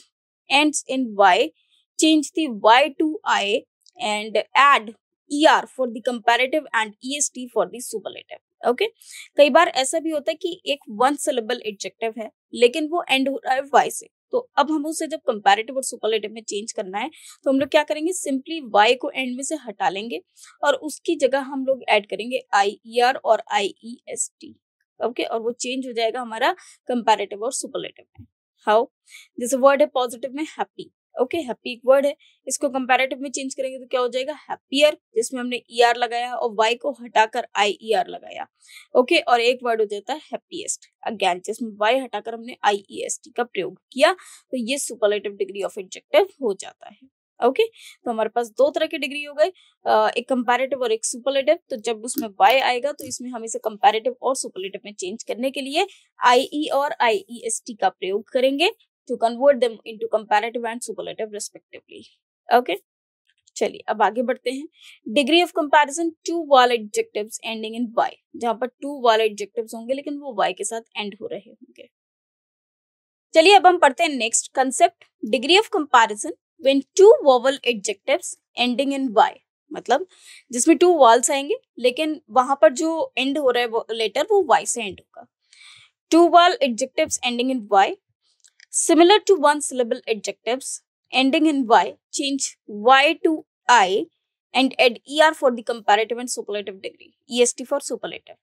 ends in y, change the y to I and add er for the comparative and est for the superlative. Okay, कई बार ऐसा भी होता है कि एक one syllable adjective है लेकिन वो एंड हो रहा है वाई से, तो अब हम उसे जब कंपैरेटिव और सुपरलेटिव में चेंज करना है तो हम लोग क्या करेंगे, सिंपली वाई को एंड में से हटा लेंगे और उसकी जगह हम लोग ऐड करेंगे आई ई आर और आई ई एस टी। ओके, और वो चेंज हो जाएगा हमारा कंपैरेटिव और सुपरलेटिव में। हाउ, जैसे वर्ड है पॉजिटिव में हैप्पी। ओके, हैप्पी एक वर्ड है, इसको कंपैरेटिव में चेंज करेंगे तो क्या हो जाएगा, हैप्पियर, जिसमें हमने ई आर लगाया और वाई को हटाकर आई ई आर लगाया। ओके, और एक वर्ड हो जाता है हैप्पीएस्ट, अगेन जिसमें वाई हटाकर हमने आई ई एस टी का प्रयोग किया, तो ये सुपरलेटिव डिग्री ऑफ एडजेक्टिव हो जाता है। ओके, तो हमारे पास दो तरह के डिग्री हो गए, एक कंपैरेटिव और एक सुपरलेटिव। तो जब उसमें वाई आएगा तो इसमें हम इसे कंपैरेटिव और सुपरलेटिव में चेंज करने के लिए आई ई और आई ई एस टी का प्रयोग करेंगे to convert them into comparative and superlative respectively. Okay, चलिए अब आगे बढ़ते हैं। डिग्री ऑफ कंपैरिजन टू वाल एडजेक्टिव्स एंडिंग इन वाई, जहां पर टू वाल एडजेक्टिव्स होंगे लेकिन वो वाई के साथ एंड हो रहे होंगे। चलिए अब हम पढ़ते हैं next concept, degree of comparison when two vowel adjectives ending in y, मतलब जिसमें टू वॉल्स आएंगे लेकिन वहां पर जो एंड हो रहा है लेटर वो वाई से एंड होगा। Two vowel adjectives ending in y, similar to one syllable adjectives ending in y, change y to I and add er for the comparative and superlative degree, est for superlative.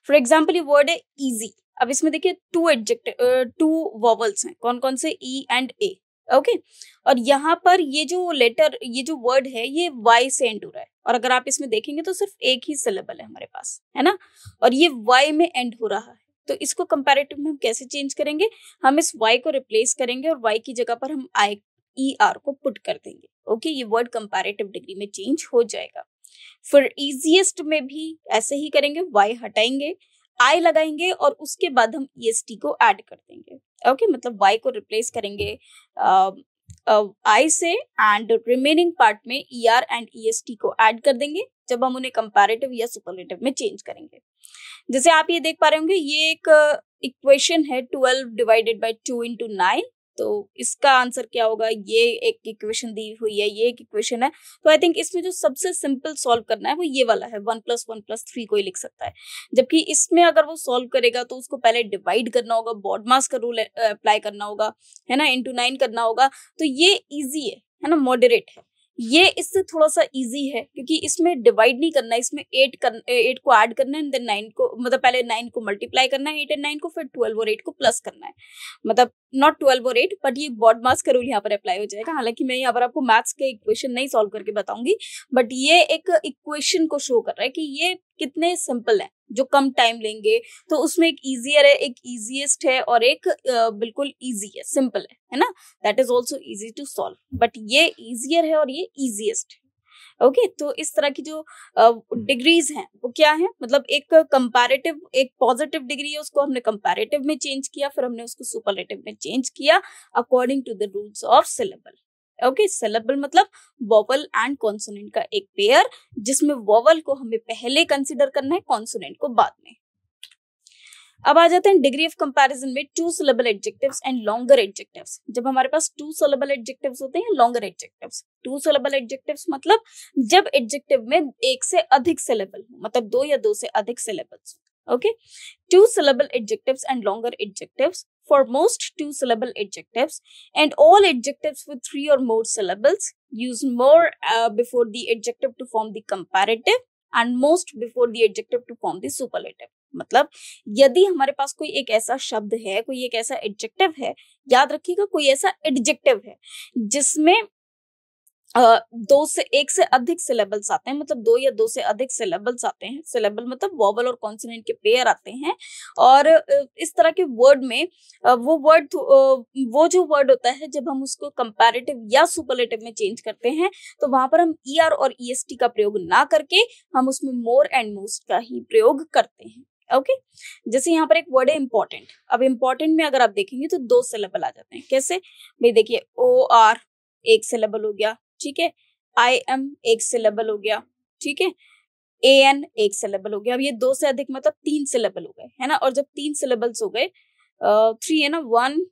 For example ये word है easy. अब इसमें देखिए to vowels हैं, कौन कौन से, E and A. Okay, और यहाँ पर ये जो वर्ड है ये वाई से एंड हो रहा है, और अगर आप इसमें देखेंगे तो सिर्फ एक ही सिलेबल है हमारे पास, है ना, और ये वाई में एंड हो रहा है। तो इसको कंपैरेटिव में हम कैसे चेंज करेंगे, हम इस वाई को रिप्लेस करेंगे और वाई की जगह पर हम आई ई आर को पुट कर देंगे। ओके, ये वर्ड कंपैरेटिव डिग्री में चेंज हो जाएगा। फिर इजीएस्ट में भी ऐसे ही करेंगे, वाई हटाएंगे, आई लगाएंगे और उसके बाद हम ईएसटी को ऐड कर देंगे। ओके, मतलब वाई को रिप्लेस करेंगे आई से एंड रिमेनिंग पार्ट में ई आर एंड ईएसटी को ऐड कर देंगे जब हम उन्हें कंपैरेटिव या सुपरलेटिव में चेंज करेंगे। जैसे आप ये देख पा रहे होंगे, ये एक इक्वेशन है 12 डिवाइडेड बाय 2 into 9। तो इसका आंसर क्या होगा, ये एक इक्वेशन दी हुई है, ये एक इक्वेशन है। तो आई थिंक इसमें जो सबसे सिंपल सॉल्व करना है वो ये वाला है, 1 + 1 + 3 कोई लिख सकता है। जबकि इसमें अगर वो सॉल्व करेगा तो उसको पहले डिवाइड करना होगा, बॉडमास का रूल अप्लाई करना होगा, है ना, into 9 करना होगा। तो ये इजी है ना, मॉडरेट है। ये इससे थोड़ा सा इजी है क्योंकि इसमें डिवाइड नहीं करना है, इसमें 8 को ऐड करना है, देन 9 को, मतलब पहले 9 को मल्टीप्लाई करना है 8 और 9 को, फिर 12 और 8 को प्लस करना है। मतलब नॉट 12 और 8, बट ये बॉडमास का रूल यहाँ पर अप्लाई हो जाएगा। हालांकि मैं यहाँ पर आपको मैथ्स के इक्वेशन नहीं सॉल्व करके बताऊंगी, बट ये एक इक्वेशन को शो कर रहा है कि ये कितने सिंपल है, जो कम टाइम लेंगे। तो उसमें एक इजियर है, एक इजीएस्ट है और एक बिल्कुल इजी है, सिंपल है ना, that is also easy to solve, but ये इजियर है और ये इजीएस्ट है। ओके, तो इस तरह की जो डिग्रीज हैं वो क्या है, मतलब एक कंपैरेटिव, एक पॉजिटिव डिग्री है, उसको हमने कंपैरेटिव में चेंज किया, फिर हमने उसको सुपरलेटिव में चेंज किया according to the rules of syllable. Okay, syllable मतलब वोवल एंड कॉन्सोनेंट का एक पेयर, जिसमें वोवल को हमें पहले कंसीडर करना है, कॉन्सोनेंट को बाद में। अब आ जाते हैं डिग्री ऑफ कंपैरिजन में 2 syllable adjectives and longer adjectives. जब हमारे पास 2 syllable एडजेक्टिव्स होते हैं, लॉन्गर एडजेक्टिव्स। 2 syllable एडजेक्टिव्स मतलब जब एडजेक्टिव में एक से अधिक सिलेबल हो, मतलब 2 या 2 से अधिक syllables. Okay, 2 syllable adjectives and longer adjectives for most 2 syllable adjectives and all adjectives with 3 or more syllables use more before the adjective to form the comparative and most before the adjective to form the superlative। मतलब यदि हमारे पास कोई एक ऐसा शब्द है, कोई एक ऐसा एडजेक्टिव है, याद रखिएगा कोई ऐसा एडजेक्टिव है जिसमें 2 से 1 से अधिक सिलेबल्स आते हैं, मतलब 2 या 2 से अधिक सिलेबल्स आते हैं। सिलेबल मतलब वोवल और कॉन्सोनेंट के पेयर आते हैं, और इस तरह के वर्ड में वो जो वर्ड होता है जब हम उसको कंपैरेटिव या सुपरलेटिव में चेंज करते हैं तो वहां पर हम ईआर और ईएसटी का प्रयोग ना करके हम उसमें मोर एंड मोस्ट का ही प्रयोग करते हैं। ओके, जैसे यहाँ पर एक वर्ड है इंपॉर्टेंट। अब इंपॉर्टेंट में अगर आप देखेंगे तो 2 सिलेबल आ जाते हैं। कैसे भाई, देखिए ओ आर एक सिलेबल हो गया, ठीक है, आई एम एक सिलेबल हो गया, ठीक है, ए एन एक सिलेबल हो गया। अब ये 2 से अधिक मतलब 3 सिलेबल हो गए, है ना, और जब 3 सिलेबल्स हो गए, 3 है ना, 1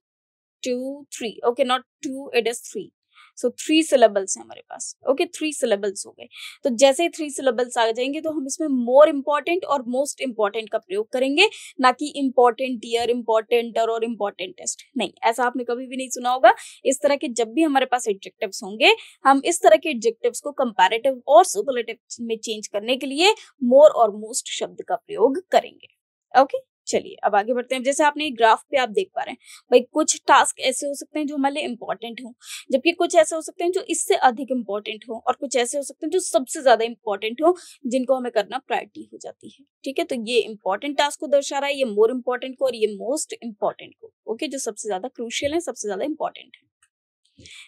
2 3, okay, not 2, it is 3, so 3 syllables है हमारे पास। ओके, 3 सिलेबल्स हो गए। तो जैसे ही 3 सिलेबल्स आ जाएंगे तो हम इसमें मोर इंपॉर्टेंट और मोस्ट इंपॉर्टेंट का प्रयोग करेंगे, ना कि इंपॉर्टेंट ईयर, इंपॉर्टेंटर और इंपॉर्टेंटेस्ट। नहीं, ऐसा आपने कभी भी नहीं सुना होगा। इस तरह के जब भी हमारे पास एडजेक्टिव्स होंगे, हम इस तरह के एडजेक्टिव्स को कंपैरेटिव और सुपरलेटिव में चेंज करने के लिए मोर और मोस्ट शब्द का प्रयोग करेंगे। ओके, चलिए अब आगे बढ़ते हैं। जैसे आपने ग्राफ पे आप देख पा रहे हैं, भाई कुछ टास्क ऐसे हो सकते हैं जो हमारे लिए इंपॉर्टेंट हो, जबकि कुछ ऐसे हो सकते हैं जो इससे अधिक इंपॉर्टेंट हो, और कुछ ऐसे हो सकते हैं जो सबसे ज्यादा इंपॉर्टेंट हो, जिनको हमें करना प्रायोरिटी हो जाती है। ठीक है, तो ये इंपॉर्टेंट टास्क को दर्शा रहा है, ये मोर इंपॉर्टेंट को, और ये मोस्ट इंपॉर्टेंट को। ओके, जो सबसे ज्यादा क्रूशियल है, सबसे ज्यादा इंपॉर्टेंट है।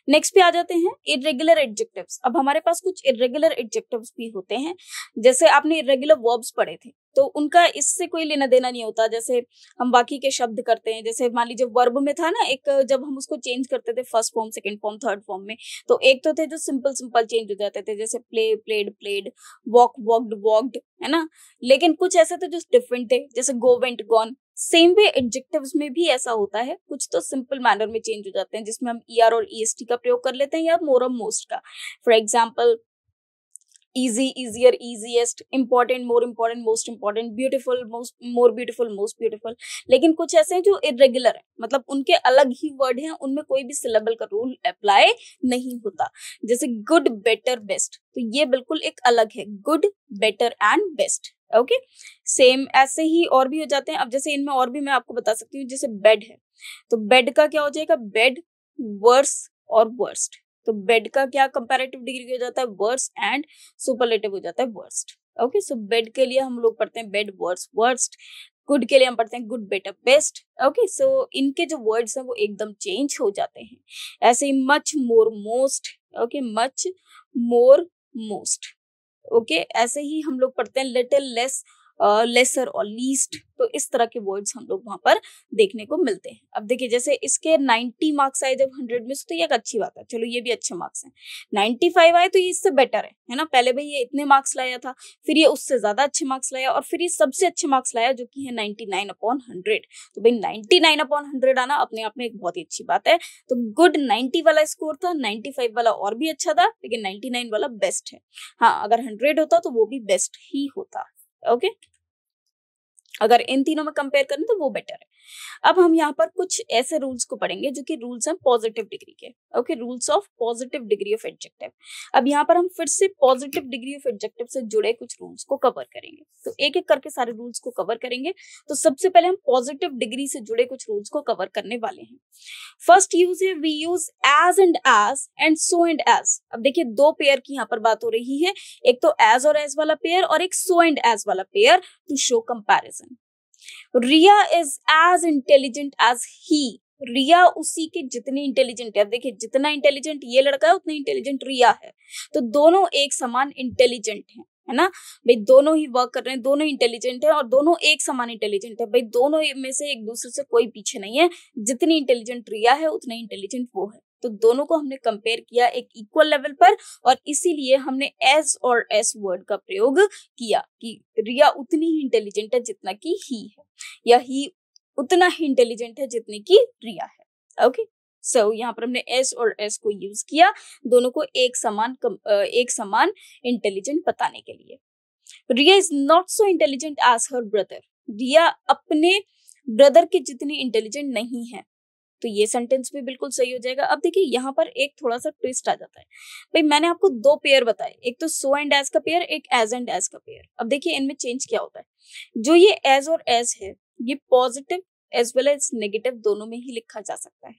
नेक्स्ट पे आ जाते हैं इरेगुलर एडजेक्टिव्स। अब हमारे पास कुछ इरेगुलर एडजेक्टिव्स भी होते हैं। जैसे आपने इरेगुलर वर्ब्स पढ़े थे, तो उनका इससे कोई लेना देना नहीं होता। जैसे हम बाकी के शब्द करते हैं, जैसे मान लीजिए वर्ब में था ना एक, जब हम उसको चेंज करते थे first form, second form, third form में, तो एक तो थे जो सिंपल सिंपल चेंज हो जाते थे, जैसे play played played, walk walked walked, है ना। लेकिन कुछ ऐसे थे जो डिफरेंट थे, जैसे go went gone. Same way adjectives में भी ऐसा होता है, कुछ तो सिंपल मैनर में चेंज हो जाते हैं, जिसमें हम ईआर और ईएसटी का प्रयोग कर लेते हैं, या मोर और मोस्ट का। For example easy, easier, easiest, important, more important, most important, beautiful, most more beautiful, most beautiful। लेकिन कुछ ऐसे हैं जो इरेगुलर है, मतलब उनके अलग ही वर्ड हैं, उनमें कोई भी सिलेबल का रूल अप्लाई नहीं होता। जैसे गुड, बेटर, बेस्ट, तो ये बिल्कुल एक अलग है, good, better and best. Okay, same ऐसे ही और भी हो जाते हैं। अब जैसे इनमें और भी मैं आपको बता सकती हूँ, जैसे बेड है, तो बेड का क्या हो जाएगा, बेड, वर्स और वर्स्ट। तो बेड का क्या कंपैरेटिव डिग्री हो जाता है, वर्स, एंड सुपरलेटिव हो जाता है वर्स्ट। ओके, सो बेड के लिए हम लोग पढ़ते हैं बेड, वर्स, वर्स्ट। गुड के लिए हम पढ़ते हैं गुड, बेटर, बेस्ट। ओके, सो इनके जो वर्ड्स हैं वो एकदम चेंज हो जाते हैं। ऐसे ही मच, मोर, मोस्ट। ओके, मच, मोर, मोस्ट। ओके, ऐसे ही हम लोग पढ़ते हैं लिटिल, लेस, लेसर और लीस्ट। तो इस तरह के वर्ड्स हम लोग वहां पर देखने को मिलते हैं। अब देखिए, जैसे इसके 90 मार्क्स आए जब 100 में से, तो ये एक अच्छी बात है, चलो ये भी अच्छे मार्क्स हैं। 95 आए तो ये इससे बेटर है ना। पहले भाई ये इतने मार्क्स लाया था, फिर ये उससे ज्यादा अच्छे मार्क्स लाया, और फिर ये सबसे अच्छे मार्क्स लाया जो कि है 99/100। तो भाई 99/100 आना अपने आप में एक बहुत ही अच्छी बात है। तो गुड 90 वाला स्कोर था, 95 वाला और भी अच्छा था, लेकिन 99 वाला बेस्ट है। हाँ, अगर 100 होता तो वो भी बेस्ट ही होता। ओके, अगर इन तीनों में कंपेयर करें तो वो बेटर है। अब हम यहाँ पर कुछ ऐसे रूल्स को पढ़ेंगे जो कि रूल्स हैं पॉजिटिव डिग्री के। Okay, rules of positive degree of adjective. अब यहाँ पर हम फिर से पॉजिटिव डिग्री ऑफ एडजेक्टिव से जुड़े कुछ रूल्स को कवर करेंगे। तो एक एक करके सारे रूल्स को कवर करेंगे। तो सबसे पहले हम पॉजिटिव डिग्री से जुड़े कुछ रूल्स को कवर करने वाले हैं। फर्स्ट यूज है, we use as and so and as. अब देखिए, दो पेयर की यहाँ पर बात हो रही है, एक तो एज और एज वाला पेयर और एक सो एंड एज वाला pair, to show comparison. Riya is as intelligent as he. Riya उसी के जितनी इंटेलिजेंट है। अब देखिए, जितना इंटेलिजेंट ये लड़का है उतना इंटेलिजेंट रिया है। तो दोनों एक समान इंटेलिजेंट है ना भाई। दोनों ही वर्क कर रहे हैं, दोनों इंटेलिजेंट है और दोनों एक समान इंटेलिजेंट है भाई। दोनों में से एक दूसरे से कोई पीछे नहीं है। जितनी इंटेलिजेंट रिया है उतना इंटेलिजेंट वो है। तो दोनों को हमने कंपेयर किया एक इक्वल लेवल पर, और इसीलिए हमने एज और एस वर्ड का प्रयोग किया कि रिया उतनी ही इंटेलिजेंट है जितना कि ही है, या ही उतना ही इंटेलिजेंट है जितनी की रिया है। ओके, सो यहाँ पर हमने एस और एस को यूज किया दोनों को एक समान इंटेलिजेंट बताने के लिए। Riya is not so intelligent as her brother. Riya अपने ब्रदर के जितनी इंटेलिजेंट नहीं है। तो ये सेंटेंस भी बिल्कुल सही हो जाएगा। अब देखिए, यहाँ पर एक थोड़ा सा ट्विस्ट आ जाता है भाई। मैंने आपको दो पेयर बताए, एक तो सो एंड एज का पेयर, एक एज एंड एज का पेयर। अब देखिए, इनमें चेंज क्या होता है। जो ये एज और एज है, ये positive as well as negative दोनों में ही लिखा जा सकता है,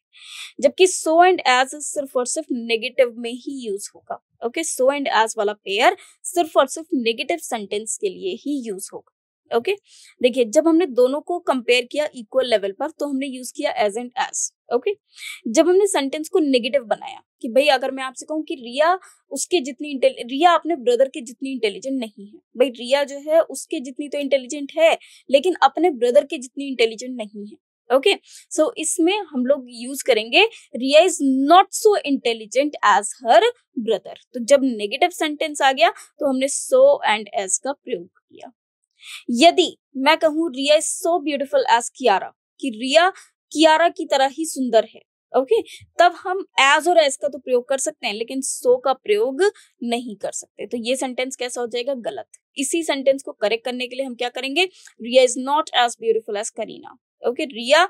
जबकि सो एंड एज सिर्फ और सिर्फ नेगेटिव में ही यूज होगा। ओके, सो एंड एज वाला पेयर सिर्फ और सिर्फ नेगेटिव सेंटेंस के लिए ही यूज होगा। ओके, देखिए, जब हमने दोनों को कंपेयर किया इक्वल लेवल पर तो हमने यूज किया एज एंड एज। ओके, जब हमने सेंटेंस को नेगेटिव बनाया कि भाई अगर मैं आपसे कहूं कि रिया रिया अपने ब्रदर के जितनी इंटेलिजेंट नहीं है, भाई रिया जो है उसके जितनी तो इंटेलिजेंट है, लेकिन अपने ब्रदर के जितनी इंटेलिजेंट नहीं है। ओके, सो इसमें हम लोग यूज करेंगे Riya is not so intelligent as her brother. तो जब नेगेटिव सेंटेंस आ गया तो हमने सो एंड एज का प्रयोग किया। यदि मैं कहूं Riya is so beautiful as Kiara, कि रिया कियारा की तरह ही सुंदर है, ओके, तब हम एज और एज का तो प्रयोग कर सकते हैं, लेकिन सो का प्रयोग नहीं कर सकते। तो ये सेंटेंस कैसा हो जाएगा, गलत। इसी सेंटेंस को करेक्ट करने के लिए हम क्या करेंगे, Riya is not as beautiful as Kareena. Okay, Riya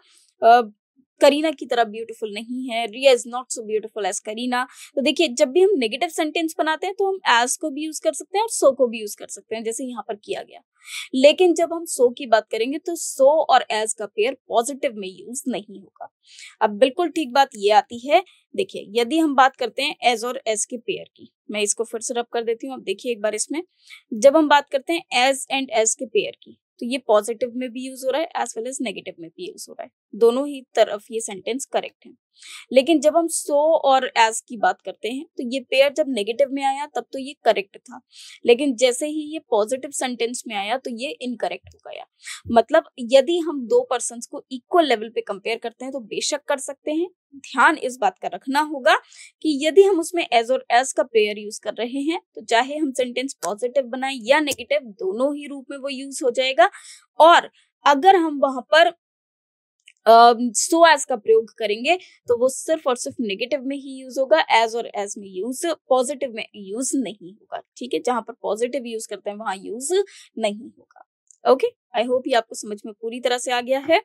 Kareena की तरह ब्यूटीफुल नहीं है। Riya is not so beautiful as Kareena. तो देखिए, जब भी हम नेगेटिव सेंटेंस बनाते हैं तो हम एज को भी यूज कर सकते हैं और सो को भी यूज कर सकते हैं, जैसे यहाँ पर किया गया। लेकिन जब हम सो की बात करेंगे तो सो और एज का पेयर पॉजिटिव में यूज नहीं होगा। अब बिल्कुल ठीक बात ये आती है, देखिए, यदि हम बात करते हैं एज और एज के पेयर की, मैं इसको फिर से रब कर देती हूँ। अब देखिए एक बार इसमें, जब हम बात करते हैं एज एंड एज के पेयर की, तो ये पॉजिटिव में भी यूज हो रहा है एज वेल एज नेगेटिव में भी यूज हो रहा है। दोनों ही तरफ ये सेंटेंस करेक्ट है। लेकिन जब हम सो और एज की बात करते हैं तो ये पेयर जब नेगेटिव में आया तब तो ये करेक्ट था, लेकिन जैसे ही ये पॉजिटिव सेंटेंस में आया तो ये इनकरेक्ट हो गया। मतलब यदि हम दो पर्सन्स को इक्वल लेवल पे कंपेयर करते हैं तो बेशक कर सकते हैं। ध्यान इस बात का रखना होगा कि यदि हम उसमें एज और एज का पेयर यूज कर रहे हैं तो चाहे हम सेंटेंस पॉजिटिव बनाए या नेगेटिव, दोनों ही रूप में वो यूज हो जाएगा। और अगर हम वहां पर सो एज का प्रयोग करेंगे तो वो सिर्फ और सिर्फ नेगेटिव में ही यूज होगा, एज और एज में यूज, पॉजिटिव में यूज नहीं होगा। ठीक है, जहां पर पॉजिटिव यूज करते हैं वहां यूज नहीं होगा। ओके, आई होप ये आपको समझ में पूरी तरह से आ गया है।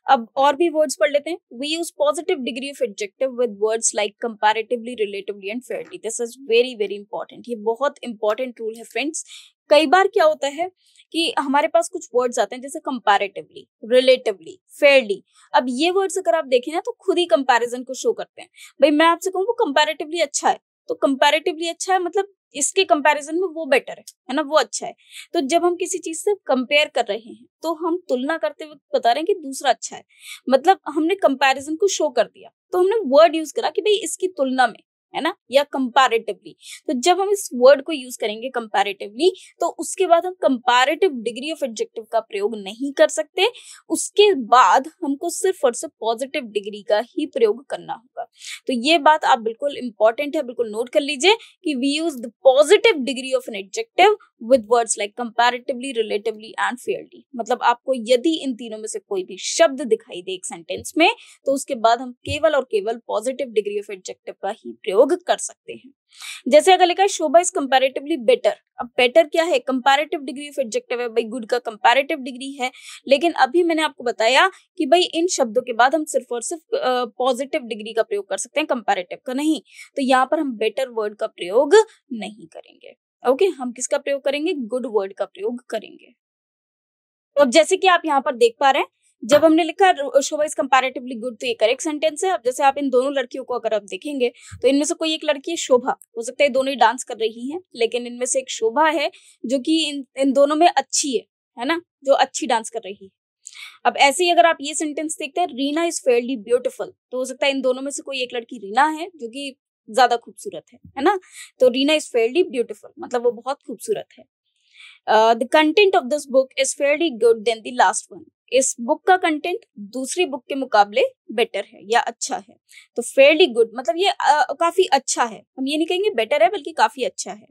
अब और भी वर्ड्स पढ़ लेते हैं। We use positive degree of adjective with words like comparatively, relatively and fairly. This is very very important. ये बहुत इंपॉर्टेंट रूल है फ्रेंड्स। कई बार क्या होता है कि हमारे पास कुछ वर्ड्स आते हैं जैसे कंपैरेटिवली, रिलेटिवली, फेयरली। अब ये वर्ड्स अगर आप देखें ना तो खुद ही कंपैरिजन को शो करते हैं। भाई मैं आपसे कहूँ वो कंपैरेटिवली अच्छा है, तो कंपैरेटिवली अच्छा है मतलब इसके कंपैरिजन में वो बेटर है ना, वो अच्छा है। तो जब हम किसी चीज से कंपेयर कर रहे हैं तो हम तुलना करते वक्त बता रहे हैं कि दूसरा अच्छा है, मतलब हमने कंपैरिजन को शो कर दिया, तो हमने वर्ड यूज करा कि भाई इसकी तुलना में, है ना, या कंपैरेटिवली। तो जब हम इस वर्ड को यूज करेंगे कंपैरेटिवली, तो उसके बाद हम कंपैरेटिव डिग्री ऑफ एडजेक्टिव का प्रयोग नहीं कर सकते। उसके बाद हमको सिर्फ और सिर्फ पॉजिटिव डिग्री का ही प्रयोग करना होगा। तो ये बात आप बिल्कुल इंपॉर्टेंट है, बिल्कुल नोट कर लीजिए कि we use the positive degree of an adjective with words like comparatively, relatively and fairly. मतलब आपको यदि इन तीनों में से कोई भी शब्द दिखाई दे एक सेंटेंस में, तो उसके बाद हम केवल और केवल पॉजिटिव डिग्री ऑफ एडजेक्टिव का ही प्रयोग कर सकते हैं। जैसे अगर लिखा है शोभा इज कंपैरेटिवली बेटर। अब बेटर क्या है? कंपैरेटिव डिग्री ऑफ एडजेक्टिव है, भाई गुड का कंपैरेटिव डिग्री है। लेकिन अभी मैंने आपको बताया कि भाई इन शब्दों के बाद हम सिर्फ और सिर्फ पॉजिटिव डिग्री का प्रयोग कर सकते हैं, कंपैरेटिव का नहीं। तो यहाँ पर हम बेटर वर्ड का प्रयोग नहीं करेंगे। ओके, हम किसका प्रयोग करेंगे? गुड वर्ड का प्रयोग करेंगे। तो अब जैसे कि आप यहाँ पर देख पा रहे हैं, जब हमने लिखा शोभा इज कंपैरेटिवली गुड, तो ये करेक्ट सेंटेंस है। अब जैसे आप इन दोनों लड़कियों को अगर आप देखेंगे तो इनमें से कोई एक लड़की है शोभा, हो सकता है दोनों ही डांस कर रही हैं, लेकिन इनमें से एक शोभा है जो कि इन दोनों में अच्छी है ना, जो अच्छी डांस कर रही है। अब ऐसे ही अगर आप ये सेंटेंस देखते हैं, रीना इज फेयरली ब्यूटीफुल, तो हो सकता है इन दोनों में से कोई एक लड़की रीना है जो कि ज्यादा खूबसूरत है ना। तो रीना इज फेयरली ब्यूटीफुल मतलब वो बहुत खूबसूरत है। The content of this book is fairly good then the last one. इस बुक का कंटेंट दूसरी बुक के मुकाबले बेटर है या अच्छा है। तो फेयरली गुड मतलब ये काफी अच्छा है, हम ये नहीं कहेंगे बेटर है बल्कि काफी अच्छा है।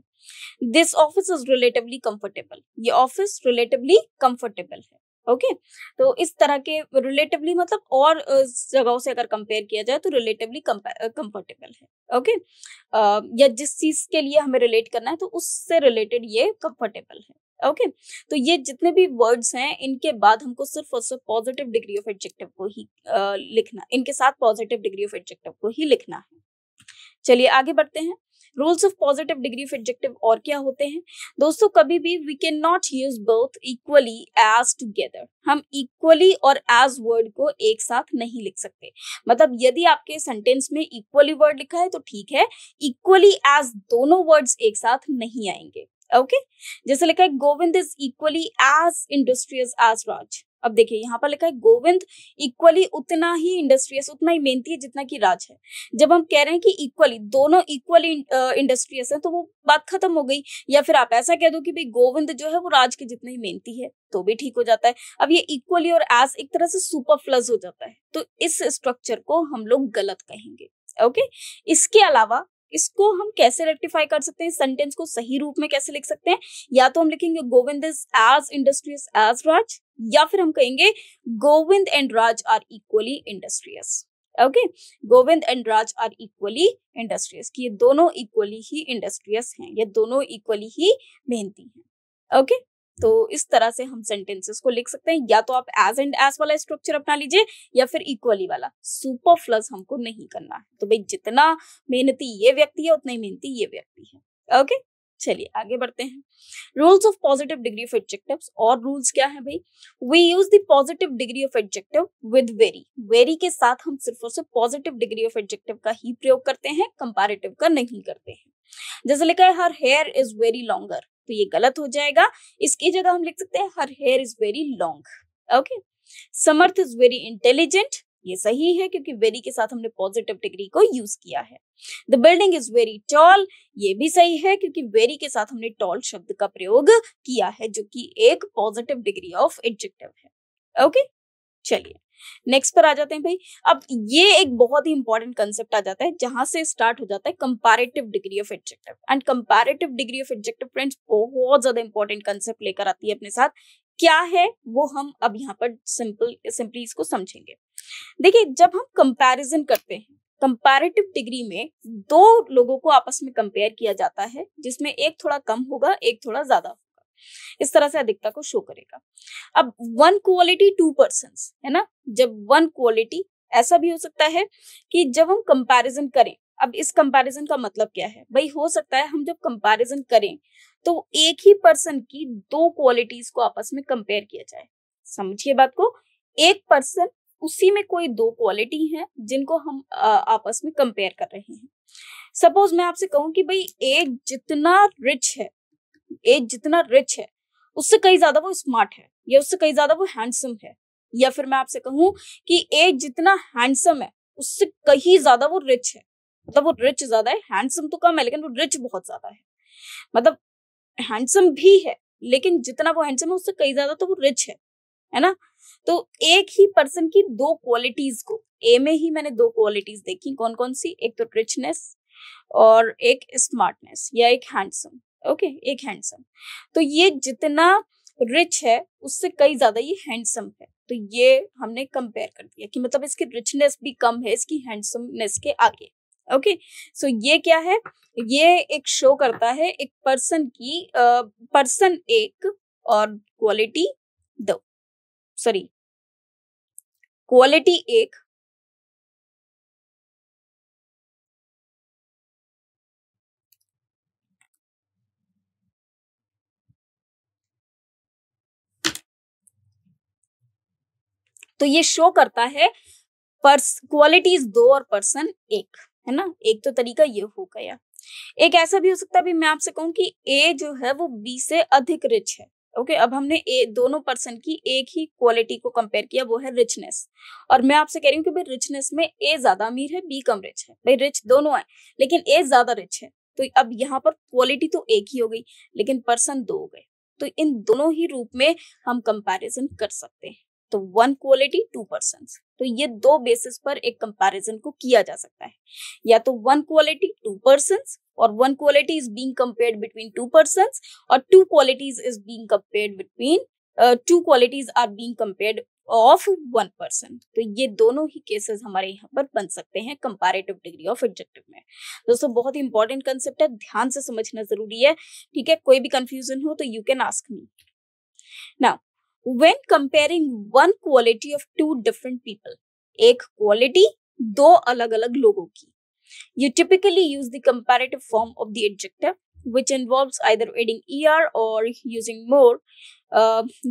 This office is relatively comfortable, ये ऑफिस रिलेटिवली कंफर्टेबल है। ओके तो इस तरह के रिलेटिवली मतलब और जगहों से अगर कंपेयर किया जाए तो रिलेटिवली कंफर्टेबल है। ओके या जिस चीज के लिए हमें रिलेट करना है तो उससे रिलेटेड ये कंफर्टेबल है। ओके तो ये जितने भी वर्ड्स हैं इनके बाद हमको सिर्फ और सिर्फ पॉजिटिव डिग्री ऑफ एडजेक्टिव को ही लिखना, इनके साथ पॉजिटिव डिग्री ऑफ एडजेक्टिव को ही लिखना है। चलिए आगे बढ़ते हैं। Rules of positive degree of adjective और क्या होते हैं दोस्तों? कभी भी we can not use both equally as together. हम इक्वली और एज वर्ड को एक साथ नहीं लिख सकते। मतलब यदि आपके सेंटेंस में इक्वली वर्ड लिखा है तो ठीक है, इक्वली एज दोनों वर्ड्स एक साथ नहीं आएंगे। ओके जैसे लिखा है Govind is equally as industrious as Raj. अब देखिए यहाँ पर लिखा है गोविंद इक्वली उतना ही इंडस्ट्रियस, उतना ही मेहनती है जितना कि राज है। जब हम कह रहे हैं कि इक्वली दोनों इक्वली इंडस्ट्रियस हैं तो वो बात खत्म हो गई। या फिर आप ऐसा कह दो कि भाई गोविंद जो है वो राज के जितना ही मेहनती है, तो भी ठीक हो जाता है। अब ये इक्वली और एज एक तरह से सुपरफ्लस हो जाता है, तो इस स्ट्रक्चर को हम लोग गलत कहेंगे। ओके इसके अलावा इसको हम कैसे रेक्टिफाई कर सकते हैं, सेंटेंस को सही रूप में कैसे लिख सकते हैं? या तो हम लिखेंगे Govind is as industrious as Raj, या फिर हम कहेंगे Govind and Raj are equally industrious. Okay Govind and Raj are equally industrious, कि ये दोनों इक्वली ही इंडस्ट्रियस हैं, ये दोनों इक्वली ही मेहनती हैं। ओके तो इस तरह से हम सेंटेंसेस को लिख सकते हैं। या तो आप एज एंड एज वाला स्ट्रक्चर अपना लीजिए या फिर इक्वली वाला। सुपरफ्लस हमको नहीं करना है। तो भाई जितना मेहनती ये व्यक्ति है उतना ही मेहनती ये व्यक्ति है। ओके चलिए आगे बढ़ते हैं। Rules of positive degree of adjectives, और रूल्स क्या है भाई? We use the positive degree of adjective with very. Very के साथ हम सिर्फ और सिर्फ पॉजिटिव डिग्री ऑफ एडजेक्टिव का ही प्रयोग करते हैं, कंपैरेटिव का नहीं करते हैं। जैसे लिखा है her here is very longer, तो ये गलत हो जाएगा। इसकी जगह हम लिख सकते हैं her here is very long. Okay Samarth is very intelligent, ये सही है क्योंकि वेरी के साथ हमने पॉजिटिव डिग्री को यूज किया है। The building is very tall, ये भी सही है क्योंकि वेरी के साथ हमने टॉल शब्द का प्रयोग किया है जो कि एक पॉजिटिव डिग्री ऑफ एडजेक्टिव है। ओके चलिए नेक्स्ट पर आ जाते हैं भाई। अब ये एक बहुत ही इंपॉर्टेंट कंसेप्ट आ जाता है जहां से स्टार्ट हो जाता है comparative degree of adjective. And comparative degree of adjective friends बहुत ज्यादा इंपॉर्टेंट कंसेप्ट लेकर आती है अपने साथ। क्या है वो हम अब यहाँ पर सिंपली इसको समझेंगे। देखिए जब हम कंपैरिजन करते हैं, कंपैरेटिव डिग्री में दो लोगों को आपस में कंपेयर किया जाता है जिसमें एक थोड़ा कम होगा एक थोड़ा ज्यादा होगा, इस तरह से अधिकता को शो करेगा। अब वन क्वालिटी टू पर्सन्स है ना, जब वन क्वालिटी ऐसा भी हो सकता है कि जब हम कंपैरिजन करें अब इस कंपैरिजन का मतलब क्या है भाई, हो सकता है हम जब कंपैरिजन करें तो एक ही पर्सन की दो क्वालिटीज को आपस में कंपेयर किया जाए। समझिए बात को, एक पर्सन, उसी में कोई दो क्वालिटी है जिनको हम आपस में कंपेयर कर रहे हैं। सपोज मैं आपसे कहूं कि भाई एक जितना रिच है, एक जितना रिच है उससे कहीं ज्यादा वो स्मार्ट है, या उससे कहीं ज्यादा वो हैंडसम है, या फिर मैं आपसे कहूं कि एक जितना हैंडसम है उससे कहीं ज्यादा वो रिच है। मतलब वो रिच ज्यादा है, हैंडसम तो कम है लेकिन वो रिच बहुत ज्यादा है। मतलब हैंडसम भी है लेकिन जितना वो हैंडसम है उससे कहीं ज्यादा तो वो रिच है ना। तो एक ही पर्सन की दो क्वालिटीज को, ए में ही मैंने दो क्वालिटीज देखी, कौन कौन सी, एक तो रिचनेस और एक स्मार्टनेस या एक हैंडसम। ओके, एक हैंडसम। तो ये जितना रिच है उससे कई ज्यादा ये हैंडसम है, तो ये हमने कंपेयर कर दिया कि मतलब इसकी रिचनेस भी कम है इसकी हैंडसमनेस के आगे। ओके, सो ये क्या है, ये एक शो करता है एक पर्सन की पर्सन एक और क्वालिटी दो, सॉरी क्वालिटी एक तो ये शो करता है क्वालिटीज दो और पर्सन एक, है ना। एक तो तरीका ये हो गया। एक ऐसा भी हो सकता है भी मैं आपसे कहूं कि ए जो है वो बी से अधिक रिच है। ओके, अब हमने ए दोनों पर्सन की एक ही क्वालिटी को कंपेयर किया, वो है रिचनेस। और मैं आपसे कह रही हूँ कि भाई रिचनेस में ए ज्यादा अमीर है, बी कम रिच है। भाई रिच दोनों है लेकिन ए ज्यादा रिच है, तो अब यहाँ पर क्वालिटी तो एक ही हो गई लेकिन पर्सन दो हो गए। तो इन दोनों ही रूप में हम कंपैरिजन कर सकते हैं। तो वन क्वालिटी टू पर्सन्स, तो ये दो बेसिस पर एक कंपैरिजन को किया जा सकता है। या तो वन क्वालिटी टू पर्सन्स, और one quality is being compared between two persons, और two qualities is being compared between two qualities are being compared of one person. तो ये दोनों ही केसेस हमारे यहाँ पर बन सकते हैं कंपैरेटिव डिग्री ऑफ एडजेक्टिव में। दोस्तों बहुत ही इंपॉर्टेंट कंसेप्ट है, ध्यान से समझना जरूरी है। ठीक है, कोई भी कंफ्यूजन हो तो you can ask me. Now when comparing one quality of two different people, एक quality दो अलग अलग लोगों की, you typically use the comparative form of the adjective which involves either adding er or using more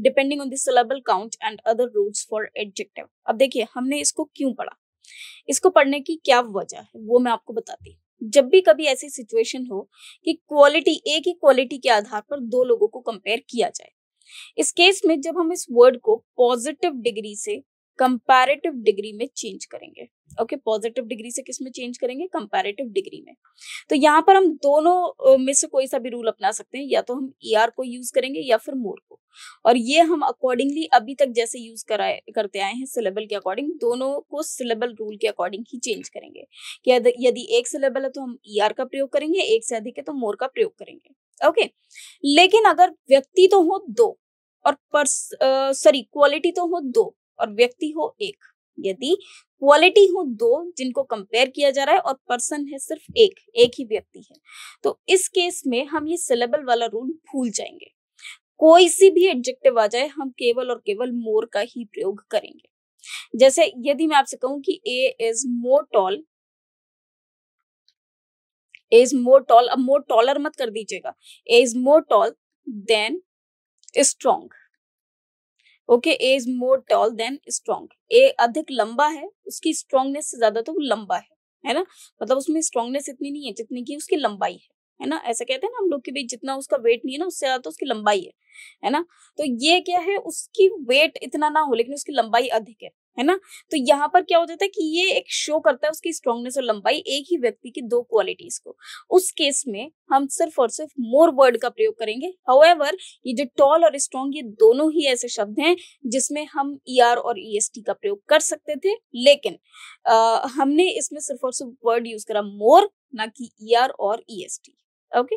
depending on the syllable count and other rules for adjective। अब देखिए हमने इसको क्यों पढ़ा, इसको पढ़ने की क्या वजह है वो मैं आपको बताती हूँ। जब भी कभी ऐसी सिचुएशन हो कि क्वालिटी, एक ही क्वालिटी के आधार पर दो लोगों को कंपेयर किया जाए, इस केस में जब हम इस वर्ड को पॉजिटिव डिग्री से कंपैरेटिव डिग्री में चेंज करेंगे। ओके, पॉजिटिव डिग्री से किस में चेंज करेंगे, कंपैरेटिव डिग्री में। तो यहाँ पर हम दोनों में से कोई सा भी रूल अपना सकते हैं, या तो हम er को यूज करेंगे या फिर मोर को। और ये हम अकॉर्डिंगली अभी तक जैसे यूज करते आए हैं सिलेबल के अकॉर्डिंग, दोनों को सिलेबल रूल के अकॉर्डिंग ही चेंज करेंगे कि यदि एक सिलेबल है तो हम er का प्रयोग करेंगे, एक से अधिक है तो मोर का प्रयोग करेंगे। ओके, लेकिन अगर व्यक्ति तो हो दो और क्वालिटी तो हो दो और व्यक्ति हो एक, यदि क्वालिटी हो दो जिनको कंपेयर किया जा रहा है और पर्सन है सिर्फ एक, एक ही व्यक्ति है, तो इस केस में हम ये सिलेबल वाला रूल भूल जाएंगे। कोई सी भी एडजेक्टिव आ जाए हम केवल और केवल मोर का ही प्रयोग करेंगे। जैसे यदि मैं आपसे कहूं कि A is more tall, is more tall, अब मोर टॉलर मत कर दीजिएगा, A is more tall than strong. Okay, A is more tall than strong, A अधिक लंबा है, उसकी स्ट्रॉन्गनेस से ज्यादा तो वो लंबा है ना। मतलब उसमें स्ट्रॉन्गनेस इतनी नहीं है जितनी की उसकी लंबाई है ना। ऐसा कहते हैं ना हम लोग कि भाई जितना उसका वेट नहीं है ना उससे ज्यादा तो उसकी लंबाई है ना। तो ये क्या है, उसकी वेट इतना ना हो लेकिन उसकी लंबाई अधिक है ना। तो यहाँ पर क्या हो जाता है कि ये एक शो करता है उसकी स्ट्रॉन्गनेस और लंबाई एक ही व्यक्ति की दो क्वालिटीज को। उस केस में हम सिर्फ और सिर्फ मोर वर्ड का प्रयोग करेंगे। हाउएवर ये जो टॉल और स्ट्रॉन्ग, ये दोनों ही ऐसे शब्द हैं जिसमें हम er और est का प्रयोग कर सकते थे, लेकिन हमने इसमें सिर्फ और सिर्फ वर्ड यूज करा मोर, ना कि er और est। ओके,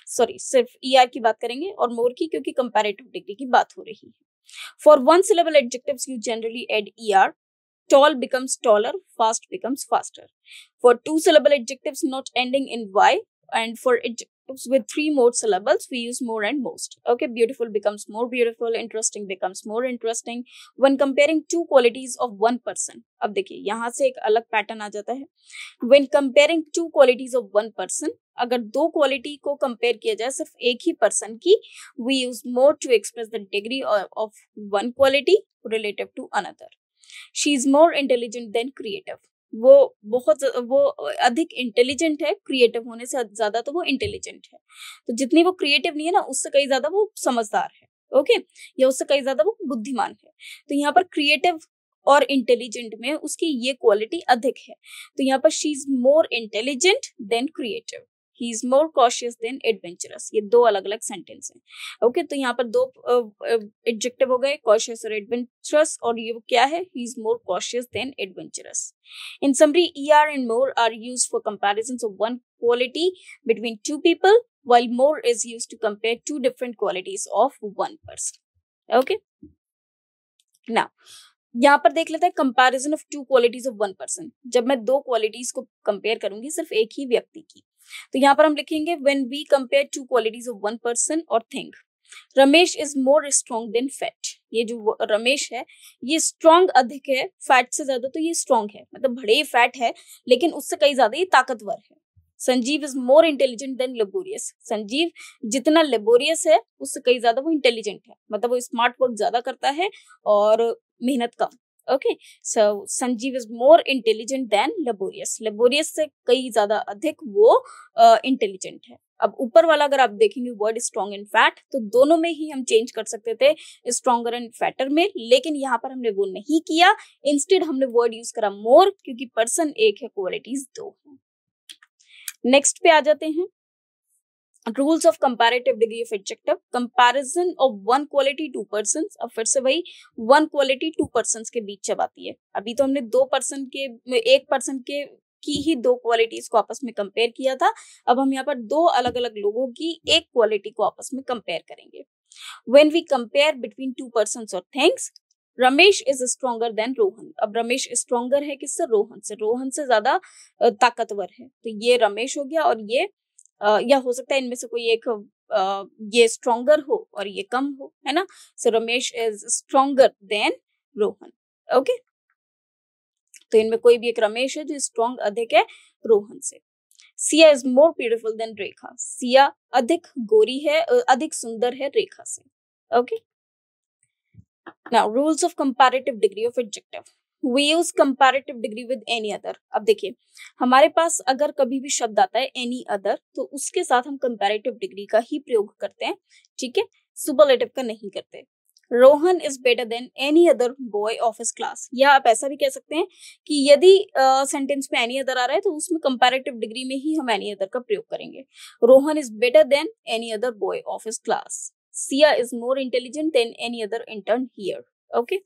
सॉरी, सिर्फ er की बात करेंगे और मोर की, क्योंकि कंपैरेटिव डिग्री की बात हो रही है। For one syllable adjectives, you generally add er. Tall becomes taller, fast becomes faster. For two syllable adjectives not ending in y, and for with 3 more syllables, we use more and most. Okay, beautiful becomes more beautiful, interesting becomes more interesting. When comparing two qualities of one person, अब देखिए यहाँ से एक अलग pattern आ जाता है. When comparing two qualities of one person, अगर दो क्वालिटी को कंपेयर किया जाए सिर्फ एक ही पर्सन की, we use more to express the degree of one quality relative to another. She is more intelligent than creative. वो अधिक इंटेलिजेंट है, क्रिएटिव होने से ज्यादा तो वो इंटेलिजेंट है. तो जितनी वो क्रिएटिव नहीं है ना, उससे कहीं ज्यादा वो समझदार है. ओके, या उससे कहीं ज्यादा वो बुद्धिमान है. तो यहाँ पर क्रिएटिव और इंटेलिजेंट में उसकी ये क्वालिटी अधिक है. तो यहाँ पर she is more intelligent than creative. He is more cautious than adventurous. ये दो अलग अलग सेंटेंस हैं. ओके, तो यहाँ पर दो एडजेक्टिव हो गए, कॉशियस और एडवेंचरस. और ये क्या है? He is more cautious than adventurous. In summary, ER and more are used for comparisons of one quality between two people, while more is used to compare two different qualities of one person. Okay? Now, यहाँ पर देख लेते हैं comparison of to qualities of one person. जब मैं दो qualities को compare करूंगी सिर्फ एक ही व्यक्ति की, तो यहाँ पर हम लिखेंगे when we compare two qualities of one person और thing. Ramesh is more strong than fat. ये जो रमेश है ये स्ट्रॉन्ग अधिक है, फैट से ज्यादा तो ये स्ट्रॉन्ग है. मतलब भले ही फैट है लेकिन उससे कहीं ज्यादा ये ताकतवर है. Sanjeev is more intelligent than laborious. Sanjeev जितना लेबोरियस है उससे कहीं ज्यादा वो इंटेलिजेंट है. मतलब वो स्मार्ट वर्क ज्यादा करता है और मेहनत कम. Okay, so Sanjeev is more intelligent than laborious. Laborious से कहीं ज्यादा अधिक वो इंटेलिजेंट है. अब ऊपर वाला अगर आप देखेंगे वर्ड स्ट्रॉन्ग एंड फैट, तो दोनों में ही हम चेंज कर सकते थे स्ट्रॉन्गर एंड फैटर में, लेकिन यहाँ पर हमने वो नहीं किया. इंस्टेड हमने वर्ड यूज करा मोर, क्योंकि पर्सन एक है, क्वालिटीज दो हैं. नेक्स्ट पे आ जाते हैं. Rules of comparative degree of adjective. Comparison of one quality two persons. अब फिर से वही वन क्वालिटी टू पर्सन्स के बीच जब आती है. अभी तो हमने दो पर्सन के, एक पर्सन के की ही दो क्वालिटीज को आपस में कंपेयर किया था. अब हम यहाँ पर दो अलग अलग लोगों की एक क्वालिटी को आपस में कंपेयर करेंगे. When we compare between two persons और things, Ramesh is stronger than Rohan. अब रमेश स्ट्रॉन्गर है किससे? रोहन से. रोहन से ज्यादा ताकतवर है. तो ये रमेश हो गया और ये या हो सकता है इनमें से कोई एक ये स्ट्रॉन्गर हो और ये कम हो, है ना. So Ramesh is stronger than Rohan. Okay, तो इनमें कोई भी एक रमेश है जो स्ट्रॉन्ग अधिक है रोहन से. Siya is more beautiful than Rekha. Siya अधिक गोरी है, अधिक सुंदर है रेखा से. Okay, now rules of comparative degree of adjective. We use comparative degree with any other. अब देखिए हमारे पास अगर कभी भी शब्द आता है एनी अदर, तो उसके साथ हम कंपैरेटिव डिग्री का ही प्रयोग करते हैं. ठीक है, सुपरलेटिव का नहीं करते. Rohan is better than any other boy of his class. या आप ऐसा भी कह सकते हैं कि यदि सेंटेंस में एनी अदर आ रहा है तो उसमें कंपैरेटिव डिग्री में ही हम एनी अदर का प्रयोग करेंगे. Rohan is better than any other boy of his class. Siya is more intelligent then any other intern here. Okay,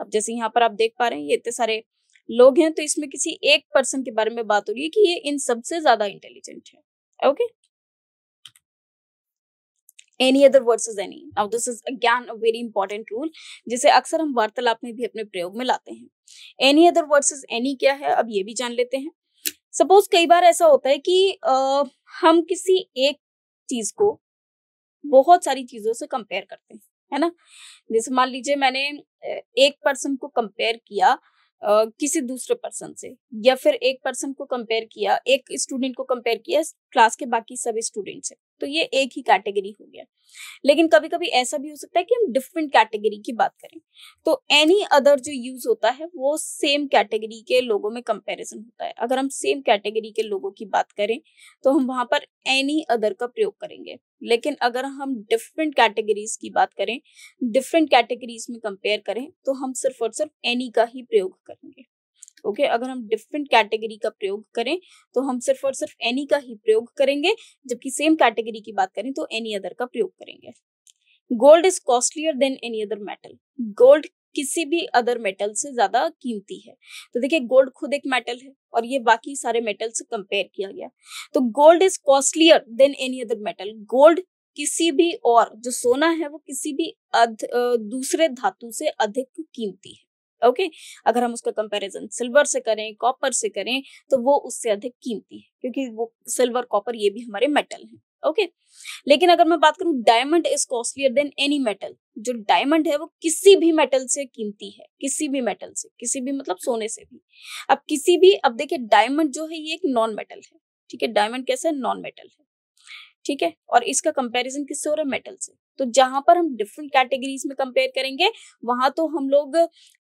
अब जैसे यहाँ पर आप देख पा रहे हैं ये इतने सारे लोग हैं, तो इसमें किसी एक पर्सन के बारे में बात हो रही है कि ये इन सबसे ज्यादा इंटेलिजेंट है. Okay, any other versus any. Now this is again a very important rule, जिसे अक्सर हम वार्तालाप में भी अपने प्रयोग में लाते हैं. any other versus any क्या है, अब ये भी जान लेते हैं. सपोज कई बार ऐसा होता है कि हम किसी एक चीज को बहुत सारी चीजों से कंपेयर करते हैं, है ना. जैसे मान लीजिए मैंने एक पर्सन को कंपेयर किया किसी दूसरे पर्सन से, या फिर एक पर्सन को कंपेयर किया, एक स्टूडेंट को कंपेयर किया क्लास के बाकी सभी स्टूडेंट से, तो ये एक ही कैटेगरी हो गया. लेकिन कभी कभी ऐसा भी हो सकता है कि हम डिफरेंट कैटेगरी की बात करें, तो एनी अदर जो यूज होता है वो सेम कैटेगरी के लोगों में कंपैरिजन होता है. अगर हम सेम कैटेगरी के लोगों की बात करें तो हम वहां पर एनी अदर का प्रयोग करेंगे. लेकिन अगर हम डिफरेंट कैटेगरीज की बात करें, डिफरेंट कैटेगरीज में कंपेयर करें, तो हम सिर्फ और सिर्फ एनी का ही प्रयोग करेंगे. ओके, अगर हम डिफरेंट कैटेगरी का प्रयोग करें तो हम सिर्फ और सिर्फ एनी का ही प्रयोग करेंगे, जबकि सेम कैटेगरी की बात करें तो एनी अदर का प्रयोग करेंगे. Gold is costlier then any other metal. Gold किसी भी अदर मेटल से ज्यादा कीमती है. तो देखिए गोल्ड खुद एक मेटल है और ये बाकी सारे मेटल से कंपेयर किया गया, तो gold is costlier then any other metal. Gold किसी भी और जो सोना है वो किसी भी दूसरे धातु से अधिक कीमती है. ओके, अगर हम उसका कंपैरिजन सिल्वर से करें, कॉपर से करें, तो वो उससे अधिक कीमती है, क्योंकि वो सिल्वर कॉपर ये भी हमारे मेटल हैं. ओके। लेकिन अगर मैं बात करूं diamond is costlier then any metal, जो डायमंड है वो किसी भी मेटल से कीमती है, किसी भी मेटल से, किसी भी मतलब सोने से भी। अब किसी भी, अब देखिए डायमंड जो है ये एक नॉन मेटल है, ठीक है, डायमंड कैसा है, नॉन मेटल है, ठीक है, और इसका कंपैरिजन किससे हो रहा है, मेटल से। तो जहां पर हम डिफरेंट कैटेगरीज में कंपेयर करेंगे वहां तो हम लोग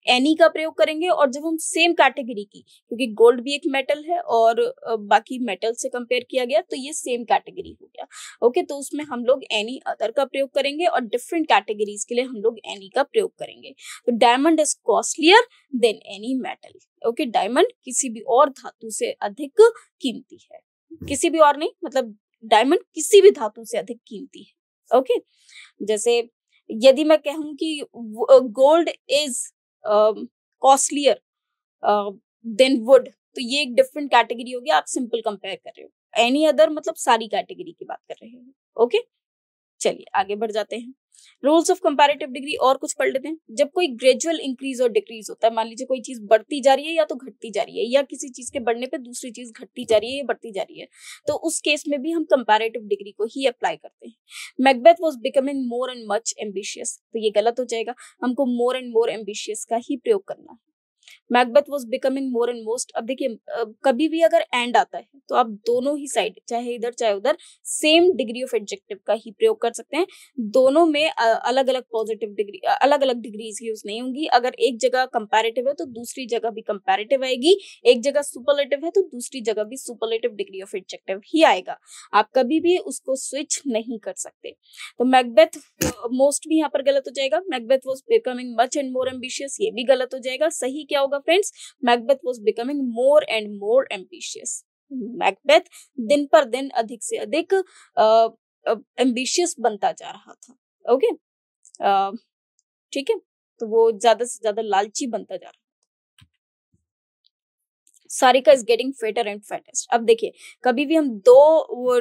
एनी का प्रयोग करेंगे, और जब हम सेम कैटेगरी की, क्योंकि गोल्ड भी एक मेटल है और बाकी मेटल से कंपेयर किया गया तो ये सेम कैटेगरी हो गया, ओके। तो उसमें हम लोग एनी अदर का प्रयोग करेंगे और डिफरेंट कैटेगरीज के लिए हम लोग एनी का प्रयोग करेंगे। तो diamond is costlier then any metal, okay. Diamond किसी भी और धातु से अधिक कीमती है, किसी भी और नहीं, मतलब डायमंड किसी भी धातु से अधिक कीमती है, ओके। जैसे यदि मैं कहूं कि gold is costlier then would, तो ये एक डिफरेंट कैटेगरी होगी, आप सिंपल कंपेयर कर रहे हो। एनी अदर मतलब सारी कैटेगरी की बात कर रहे हो, ओके। चलिए आगे बढ़ जाते हैं। रूल्स ऑफ कंपैरेटिव डिग्री और कुछ पढ़ लेते हैं। जब कोई ग्रेजुअल इंक्रीज और डिक्रीज होता है, मान लीजिए कोई चीज बढ़ती जा रही है या तो घटती जा रही है, या किसी चीज के बढ़ने पे दूसरी चीज घटती जा रही है या बढ़ती जा रही है, तो उस केस में भी हम कंपैरेटिव डिग्री को ही अप्लाई करते हैं। Macbeth was becoming more and much ambitious, तो ये गलत हो जाएगा, हमको मोर एंड मोर एम्बिशियस का ही प्रयोग करना है। Macbeth was becoming more and most, अब देखिए कभी भी अगर एंड आता है तो आप दोनों ही साइड, चाहे इधर चाहे उधर, सेम डिग्री ऑफ एडजेक्टिव का ही प्रयोग कर सकते हैं। दोनों में अलग अलग पॉजिटिव डिग्री, अलग अलग डिग्रीज यूज नहीं होंगी। अगर एक जगह कंपैरेटिव है तो दूसरी जगह भी कंपैरेटिव आएगी, एक जगह सुपरलेटिव है तो दूसरी जगह भी सुपरलेटिव डिग्री ऑफ एडजेक्टिव ही आएगा, आप कभी भी उसको स्विच नहीं कर सकते। तो मैकबेथ मोस्ट भी यहाँ पर गलत हो जाएगा। Macbeth was becoming much and more ambitious, ये भी गलत हो जाएगा। सही क्या होगा friends, Macbeth was becoming more and more ambitious. Macbeth दिन पर दिन अधिक से अधिक एम्बिशियस बनता जा रहा था, ओके, ठीक है। तो वो ज्यादा से ज्यादा लालची बनता जा रहा। Sarika is getting Fetter and fattest. अब देखिए कभी भी हम दो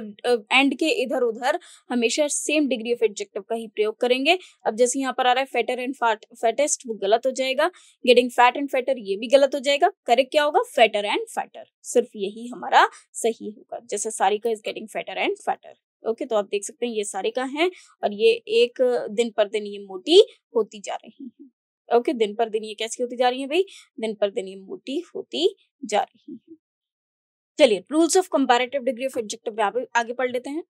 एंड के इधर उधर हमेशा सेम डिग्री ऑफ एडजेक्टिव का ही प्रयोग करेंगे। अब जैसे यहाँ पर आ रहा है फेटर एंड फैटेस्ट, वो गलत हो जाएगा। गेटिंग फैट एंड फैटर, ये भी गलत हो जाएगा। करेक्ट क्या होगा, फेटर एंड फैटर, सिर्फ यही हमारा सही होगा। जैसे Sarika is getting Fetter and fatter, okay. तो आप देख सकते हैं ये सारिका है और ये एक दिन पर दिन ये मोटी होती जा रही है, ओके। दिन पर दिन ये कैसी होती जा रही है भाई, दिन पर दिन ये मोटी होती जा रही है। चलिए rules of comparative degree of adjective आगे पढ़ लेते हैं।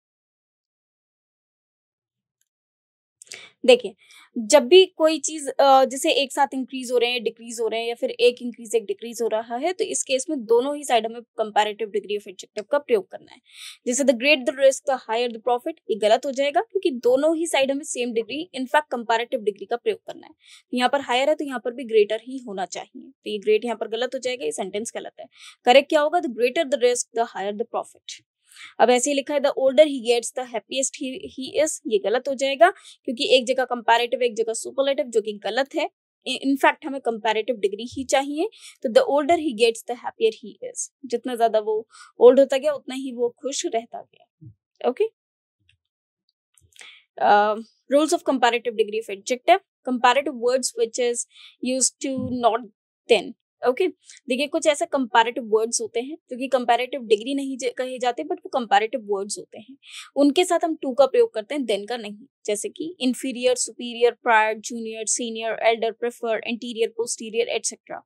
देखिए जब भी कोई चीज जैसे एक साथ इंक्रीज हो रहे हैं, डिक्रीज हो रहे हैं, या फिर एक इंक्रीज एक डिक्रीज हो रहा है, तो इस केस में दोनों ही साइड हमें कंपैरेटिव डिग्री ऑफ एडजेक्टिव का प्रयोग करना है। जैसे the great the risk the higher the profit, ये गलत हो जाएगा क्योंकि दोनों ही साइड हमें same degree, in fact comparative degree का प्रयोग करना है। यहाँ पर हायर है तो यहाँ पर भी ग्रेटर ही होना चाहिए, तो ये ग्रेट यहाँ पर गलत हो जाएगा, ये सेंटेंस गलत है। करेक्ट क्या होगा, the greater the risk the higher the profit. अब ऐसे ही लिखा है the older he gets the happiest he is, ये गलत हो जाएगा क्योंकि एक जगह कंपैरेटिव एक जगह सुपरलेटिव, जो कि गलत है। इनफैक्ट हमें कंपैरेटिव डिग्री ही चाहिए। तो the older he gets the happier he is, जितना ज्यादा वो ओल्ड होता गया उतना ही वो खुश रहता गया, okay. Rules of comparative degree of adjective, comparative words which is used to not then, okay. देखिए कुछ ऐसे कंपैरेटिव वर्ड्स होते हैं जो कि कंपैरेटिव डिग्री नहीं कहे जाते, बट वो कंपैरेटिव वर्ड्स होते हैं, उनके साथ हम टू का प्रयोग करते हैं, देन का नहीं। जैसे कि inferior, superior, prior, junior, senior, Elder, prefer, anterior, posterior etcetera.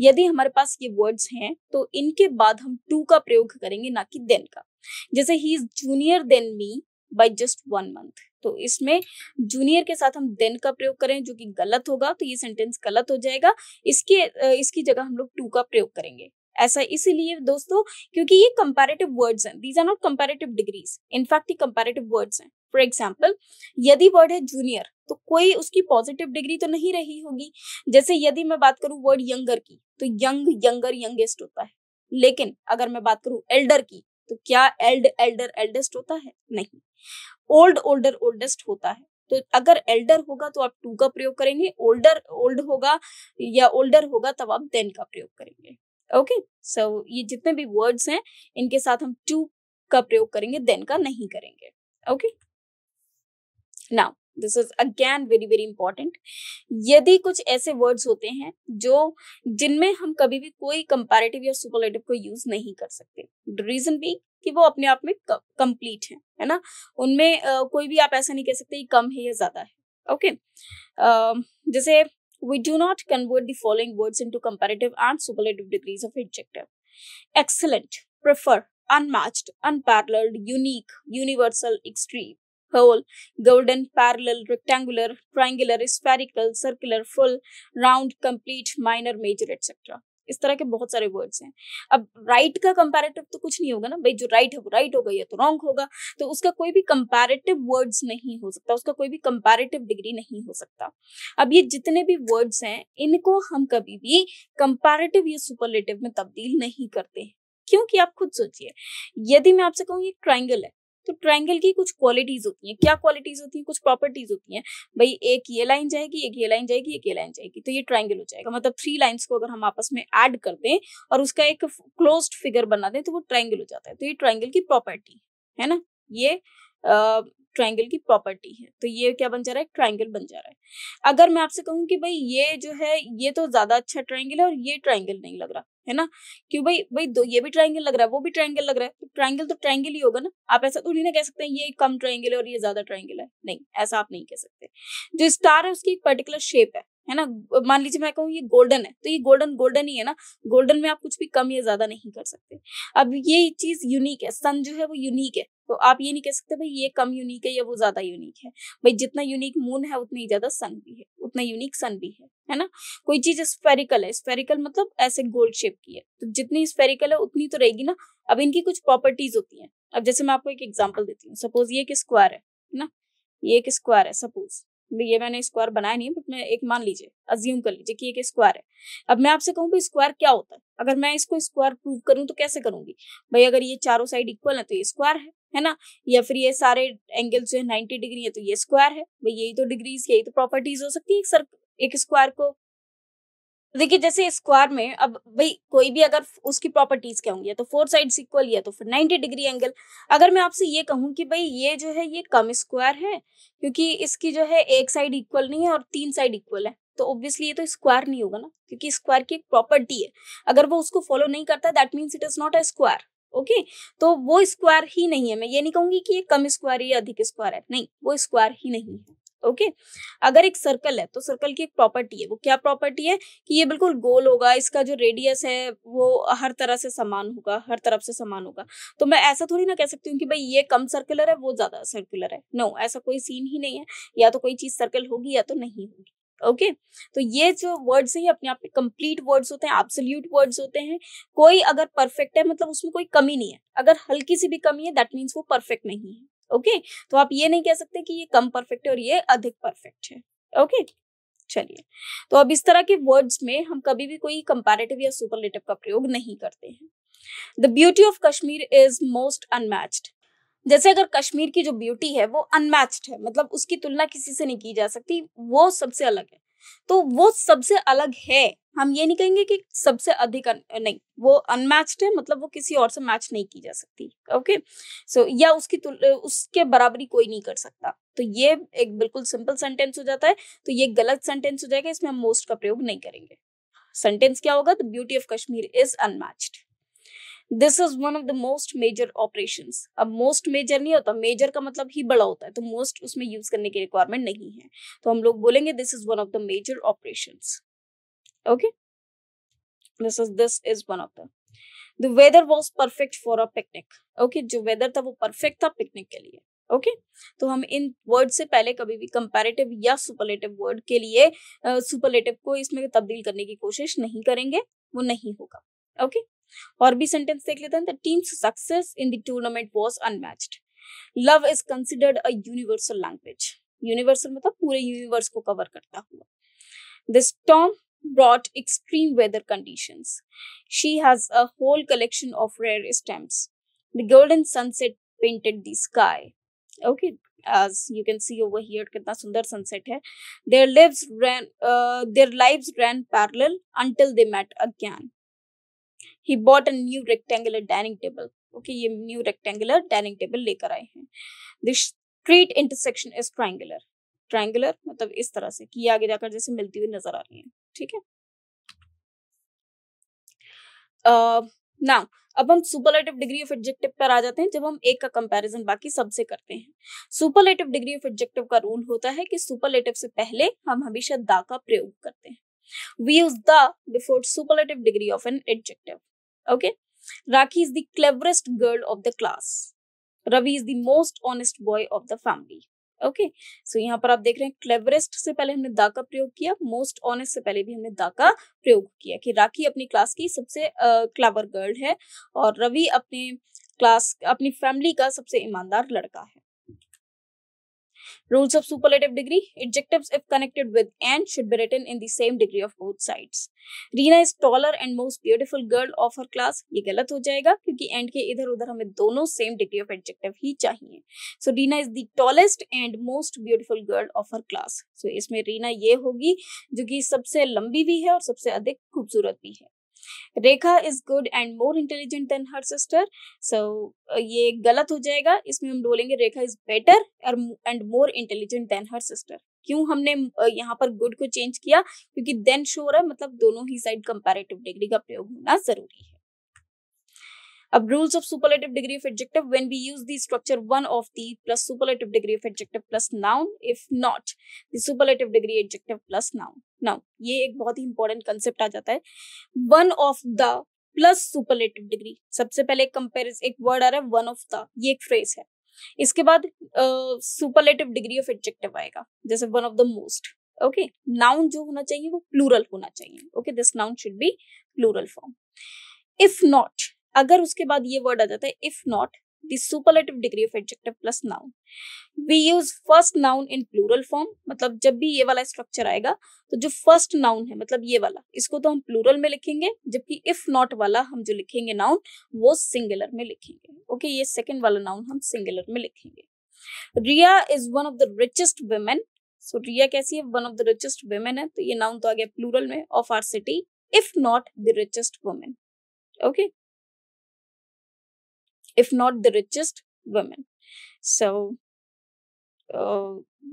यदि हमारे पास ये वर्ड्स हैं तो इनके बाद हम टू का प्रयोग करेंगे, ना कि देन का। जैसे he is junior than me by just 1 month, तो इसमें जूनियर के साथ हम देन का प्रयोग करें जो कि गलत होगा, तो ये सेंटेंस गलत हो जाएगा। इसकी जगह हम लोग टू का प्रयोग करेंगे। ऐसा इसीलिए दोस्तों क्योंकि ये कंपैरेटिव वर्ड्स हैं, these are not comparative degrees, in fact ये कंपैरेटिव वर्ड्स हैं। फॉर एग्जांपल यदि वर्ड है जूनियर तो कोई उसकी पॉजिटिव डिग्री तो नहीं रही होगी। जैसे यदि मैं बात करूं वर्ड यंगर की तो यंग, यंगर, यंगेस्ट होता है, लेकिन अगर मैं बात करूं एल्डर की तो क्या एल्डर, एल्डेस्ट होता है? नहीं। ओल्ड, ओल्डर, ओल्डेस्ट होता है। तो अगर एल्डर होगा तो आप टू का प्रयोग करेंगे, ओल्ड होगा या ओल्डर होगा तब आप देन का प्रयोग करेंगे, ओके। सो ये जितने भी वर्ड्स हैं इनके साथ हम टू का प्रयोग करेंगे, देन का नहीं करेंगे, okay. Now this is again very very important. यदि कुछ ऐसे वर्ड्स होते हैं जो जिनमें हम कभी भी कोई कंपैरेटिव या सुपरलेटिव को यूज नहीं कर सकते, रीजन भी कि वो अपने आप में कंप्लीट है ना, उनमें कोई भी आप ऐसा नहीं कह सकते कि कम है या ज्यादा है। ओके जैसे we do not convert the following words into comparative and superlative degrees of adjective: excellent, prefer, unmatched, unparalleled, unique, universal, extreme, whole, golden, parallel, rectangular, triangular, spherical, circular, full, round, complete, minor, major, etc. इस तरह के बहुत सारे words हैं। अब right का comparative तो कुछ नहीं होगा ना भाई, जो राइट है वो राइट होगा या तो रॉन्ग होगा, तो उसका कोई भी कंपैरेटिव वर्ड्स नहीं हो सकता, उसका कोई भी कंपैरेटिव डिग्री नहीं हो सकता। अब ये जितने भी वर्ड्स हैं इनको हम कभी भी कंपैरेटिव या सुपरलेटिव में तब्दील नहीं करते हैं, क्योंकि आप खुद सोचिए, यदि मैं आपसे कहूँ ये ट्राइंगल है, तो ट्राइंगल की कुछ क्वालिटीज होती हैं। क्या क्वालिटीज होती हैं? कुछ प्रॉपर्टीज होती हैं भाई, एक ये लाइन जाएगी, एक ये लाइन जाएगी, एक ये लाइन जाएगी, तो ये ट्राइंगल हो जाएगा। मतलब 3 लाइंस को अगर हम आपस में ऐड कर दें और उसका एक क्लोज्ड फिगर बना दें तो वो ट्राइंगल हो जाता है। तो ये ट्राइंगल की प्रॉपर्टी है ना, ये ट्राइंगल की प्रॉपर्टी है। तो ये क्या बन जा रहा है? ट्राइंगल बन जा रहा है। अगर मैं आपसे कहूँ कि भाई ये जो है ये तो ज्यादा अच्छा ट्राइंगल है और ये ट्राइंगल नहीं लग रहा है ना, क्यों भाई? भाई दो ये भी ट्राइंगल लग रहा है, वो भी ट्राइंगल लग रहा है, तो ट्राइंगल ही होगा ना। आप ऐसा थोड़ी ना कह सकते हैं ये कम ट्राइंगल है और ये ज्यादा ट्राइंगल है, नहीं, ऐसा आप नहीं कह सकते। जो स्टार है उसकी एक पर्टिकुलर शेप है ना। मान लीजिए मैं कहूँ ये गोल्डन है, तो ये गोल्डन गोल्डन ही है ना, गोल्डन में आप कुछ भी कम या ज्यादा नहीं कर सकते। अब ये चीज यूनिक है, सन जो है वो यूनिक है, तो आप ये नहीं कह सकते भाई ये कम यूनिक है या वो ज्यादा यूनिक है। भाई जितना यूनिक मून है उतना ही ज्यादा सन भी है, उतना यूनिक सन भी है ना। कोई चीज स्फेरिकल है, स्फेरिकल मतलब ऐसे गोल शेप की है, तो जितनी स्फेरिकल है उतनी तो रहेगी ना। अब इनकी कुछ प्रॉपर्टीज होती हैं। अब जैसे मैं आपको एक एग्जांपल देती हूँ, सपोज ये एक स्क्वायर है ना, ये एक स्क्वायर है सपोज, ये मैंने स्क्वायर बनाया नहीं, बट मैं एक मान लीजिए, अज्यूम कर लीजिए कि एक स्क्वायर है। अब मैं आपसे कहूँ भाई स्क्वायर क्या होता है, अगर मैं इसको स्क्वायर प्रूव करूँ तो कैसे करूंगी भाई? अगर ये चारों साइड इक्वल है तो ये स्क्वायर है ना, या फिर ये सारे एंगल्स जो है 90 डिग्री है तो ये स्क्वायर है भाई। यही तो डिग्रीज, यही तो प्रॉपर्टीज हो सकती है एक स्क्वायर को। देखिए जैसे स्क्वायर में अब भाई कोई भी अगर उसकी प्रॉपर्टीज क्या होंगी, तो 4 साइड्स इक्वल है तो फिर 90 डिग्री एंगल। अगर मैं आपसे ये कहूँ कि भाई ये जो है ये कम स्क्वायर है क्योंकि इसकी जो है एक साइड इक्वल नहीं है और 3 साइड इक्वल है, तो ऑब्वियसली ये तो स्क्वायर नहीं होगा ना, क्योंकि स्क्वायर की एक प्रॉपर्टी है, अगर वो उसको फॉलो नहीं करता that means it is not a square. Okay, तो वो स्क्वायर ही नहीं है। मैं ये नहीं कहूंगी कि ये कम स्क्वायर है या अधिक स्क्वायर है, नहीं, वो स्क्वायर ही नहीं है। ओके, अगर एक सर्कल है तो सर्कल की एक प्रॉपर्टी है, वो क्या प्रॉपर्टी है कि ये बिल्कुल गोल होगा, इसका जो रेडियस है वो हर तरह से समान होगा, हर तरफ से समान होगा। तो मैं ऐसा थोड़ी ना कह सकती हूँ कि भाई ये कम सर्कुलर है वो ज्यादा सर्कुलर है, नो, ऐसा कोई सीन ही नहीं है। या तो कोई चीज सर्कल होगी या तो नहीं होगी। ओके, तो ये जो वर्ड्स हैं ये अपने आप में कंप्लीट वर्ड्स होते हैं, एब्सोल्यूट वर्ड्स होते हैं। कोई अगर परफेक्ट है मतलब उसमें कोई कमी नहीं है, अगर हल्की सी भी कमी है दैट मीन्स वो परफेक्ट नहीं है। ओके, तो आप ये नहीं कह सकते कि ये कम परफेक्ट है और ये अधिक परफेक्ट है। ओके, चलिए, तो अब इस तरह के वर्ड्स में हम कभी भी कोई कंपैरेटिव या सुपरलेटिव का प्रयोग नहीं करते हैं। The beauty of Kashmir is most unmatched. जैसे अगर कश्मीर की जो ब्यूटी है वो अनमैच्ड है, मतलब उसकी तुलना किसी से नहीं की जा सकती, वो सबसे अलग है। तो वो सबसे अलग है, हम ये नहीं कहेंगे कि सबसे अधिक नहीं, वो अनमैच्ड है, मतलब वो किसी और से मैच नहीं की जा सकती। ओके, सो या उसके बराबरी कोई नहीं कर सकता। तो ये एक बिल्कुल सिंपल सेंटेंस हो जाता है, तो ये गलत सेंटेंस हो जाएगा, इसमें हम मोस्ट का प्रयोग नहीं करेंगे। सेंटेंस क्या होगा? The beauty of Kashmir is unmatched. This is one of the most major operations. अब मोस्ट मेजर नहीं होता, मेजर का मतलब ही बड़ा होता है, तो मोस्ट उसमें यूज करने की रिक्वायरमेंट नहीं है, तो हम लोग बोलेंगे this is one of the major operations. Okay, this is one of the weather was perfect for a picnic. Okay, जो वेदर था वो परफेक्ट था पिकनिक के लिए। ओके, तो हम इन वर्ड से पहले कभी भी कंपैरेटिव या सुपरलेटिव वर्ड के लिए सुपरलेटिव को इसमें तब्दील करने की कोशिश नहीं करेंगे, वो नहीं होगा। ओके, और भी सेंटेंस देख लेते हैं। The teams success in the tournament was unmatched. Love is considered a universal language. Universal मतलब पूरे यूनिवर्स को कवर करता हुआ। The storm brought extreme weather conditions. She has a whole collection of rare stamps. The golden sunset painted the sky. Okay, as you can see over here, कितना सुंदर sunset है। Their lives ran parallel until they met again. He bought a new rectangular dining table. Okay, ये new rectangular dining table लेकर आए हैं। The street intersection is triangular. Triangular मतलब इस तरह से कि ये आगे जाकर जैसे मिलती हुई नजर आ रही है, ठीक है। नाउ अब हम सुपरलेटिव डिग्री ऑफ एडजेक्टिव पर आ जाते हैं, जब हम एक का कंपैरिजन बाकी सबसे करते हैं। सुपरलेटिव डिग्री ऑफ एडजेक्टिव का रूल होता है कि सुपरलेटिव से पहले हम हमेशा द का प्रयोग करते हैं। We use the before superlative degree of an adjective. Okay, Rakhi is the cleverest girl of the class. Ravi is the most honest boy of the family. Okay, so यहाँ पर आप देख रहे हैं क्लेवरेस्ट से पहले हमने द का प्रयोग किया, मोस्ट ऑनेस्ट से पहले भी हमने द का प्रयोग किया कि राखी अपनी क्लास की सबसे क्लेवर गर्ल है और रवि अपनी फैमिली का सबसे ईमानदार लड़का है। Rules of superlative degree. Adjectives, if connected with and, should be written in the same degree of both sides. Reena is taller and most beautiful girl of her class. ये गलत हो जाएगा क्योंकि and के इधर उधर हमें दोनों same degree of adjective ही चाहिए. So Reena is the tallest and most beautiful girl of her class. So इसमें रीना ये होगी जो कि सबसे लंबी भी है और सबसे अधिक खूबसूरत भी है. Rekha is good and more intelligent than her sister. So ये गलत हो जाएगा, इसमें हम बोलेंगे Rekha is better and more intelligent than her sister. क्यों हमने यहाँ पर गुड को चेंज किया? क्योंकि देन शो हो रहा है, मतलब दोनों ही साइड कंपैरेटिव डिग्री का प्रयोग होना जरूरी है। अब rules of superlative degree of adjective, when we use the structure one of the plus superlative degree of adjective plus noun, if not the superlative degree adjective plus noun. Now ये एक बहुत ही इंपॉर्टेंट कंसेप्ट आ जाता है, one of the plus superlative degree. सबसे पहले comparison एक वर्ड आ रहा है वन ऑफ द, ये एक फ्रेज है। इसके बाद सुपरलेटिव डिग्री ऑफ एडजेक्टिव आएगा, जैसे one of the most. Okay, noun जो होना चाहिए वो प्लूरल होना चाहिए। Okay, this noun should be plural form. If not, अगर उसके बाद ये वर्ड आ जाता है if not the superlative degree of adjective plus noun, we use first noun in plural form. मतलब जब भी ये वाला स्ट्रक्चर आएगा तो जो फर्स्ट नाउन है, मतलब ये वाला, इसको तो हम प्लूरल में लिखेंगे, जबकि इफ नॉट वाला हम जो लिखेंगे नाउन वो सिंगुलर में लिखेंगे। ओके, ये सेकंड वाला नाउन हम सिंगुलर में लिखेंगे। Riya is one of the richest women. So Riya कैसी है? One of the richest women है, तो ये नाउन तो आ गया प्लूरल में, of our city, if not the richest women. Okay, if not the richest women. So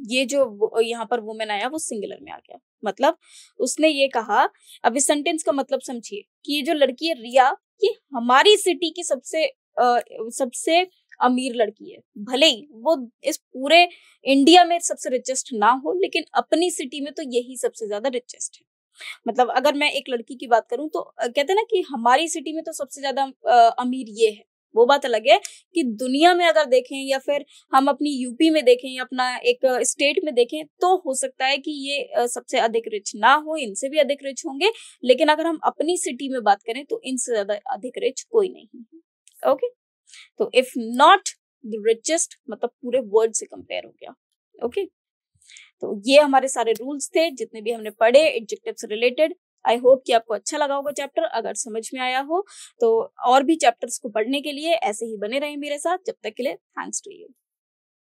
ये जो यहाँ पर वुमेन आया वो सिंगुलर में आ गया, मतलब उसने ये कहा। अब इस सेंटेंस का मतलब समझिए कि ये जो लड़की है रिया, ये हमारी सिटी की सबसे अमीर लड़की है। भले ही वो इस पूरे इंडिया में सबसे रिचेस्ट ना हो, लेकिन अपनी सिटी में तो यही सबसे ज्यादा रिचेस्ट है। मतलब अगर मैं एक लड़की की बात करूं तो कहते हैं ना कि हमारी सिटी में तो सबसे ज्यादा अमीर ये है। वो बात अलग है कि दुनिया में अगर देखें या फिर हम अपनी यूपी में देखें या अपना एक स्टेट में देखें तो हो सकता है कि ये सबसे अधिक रिच ना हो, इनसे भी अधिक रिच होंगे, लेकिन अगर हम अपनी सिटी में बात करें तो इनसे ज्यादा अधिक रिच कोई नहीं है। ओके, तो इफ नॉट द रिचेस्ट मतलब पूरे वर्ड से कंपेयर हो गया। ओके, तो ये हमारे सारे रूल्स थे जितने भी हमने पढ़े एडजेक्टिव से रिलेटेड। आई होप कि आपको अच्छा लगा होगा चैप्टर। अगर समझ में आया हो तो और भी चैप्टर्स को पढ़ने के लिए ऐसे ही बने रहें मेरे साथ। जब तक के लिए थैंक्स टू यू।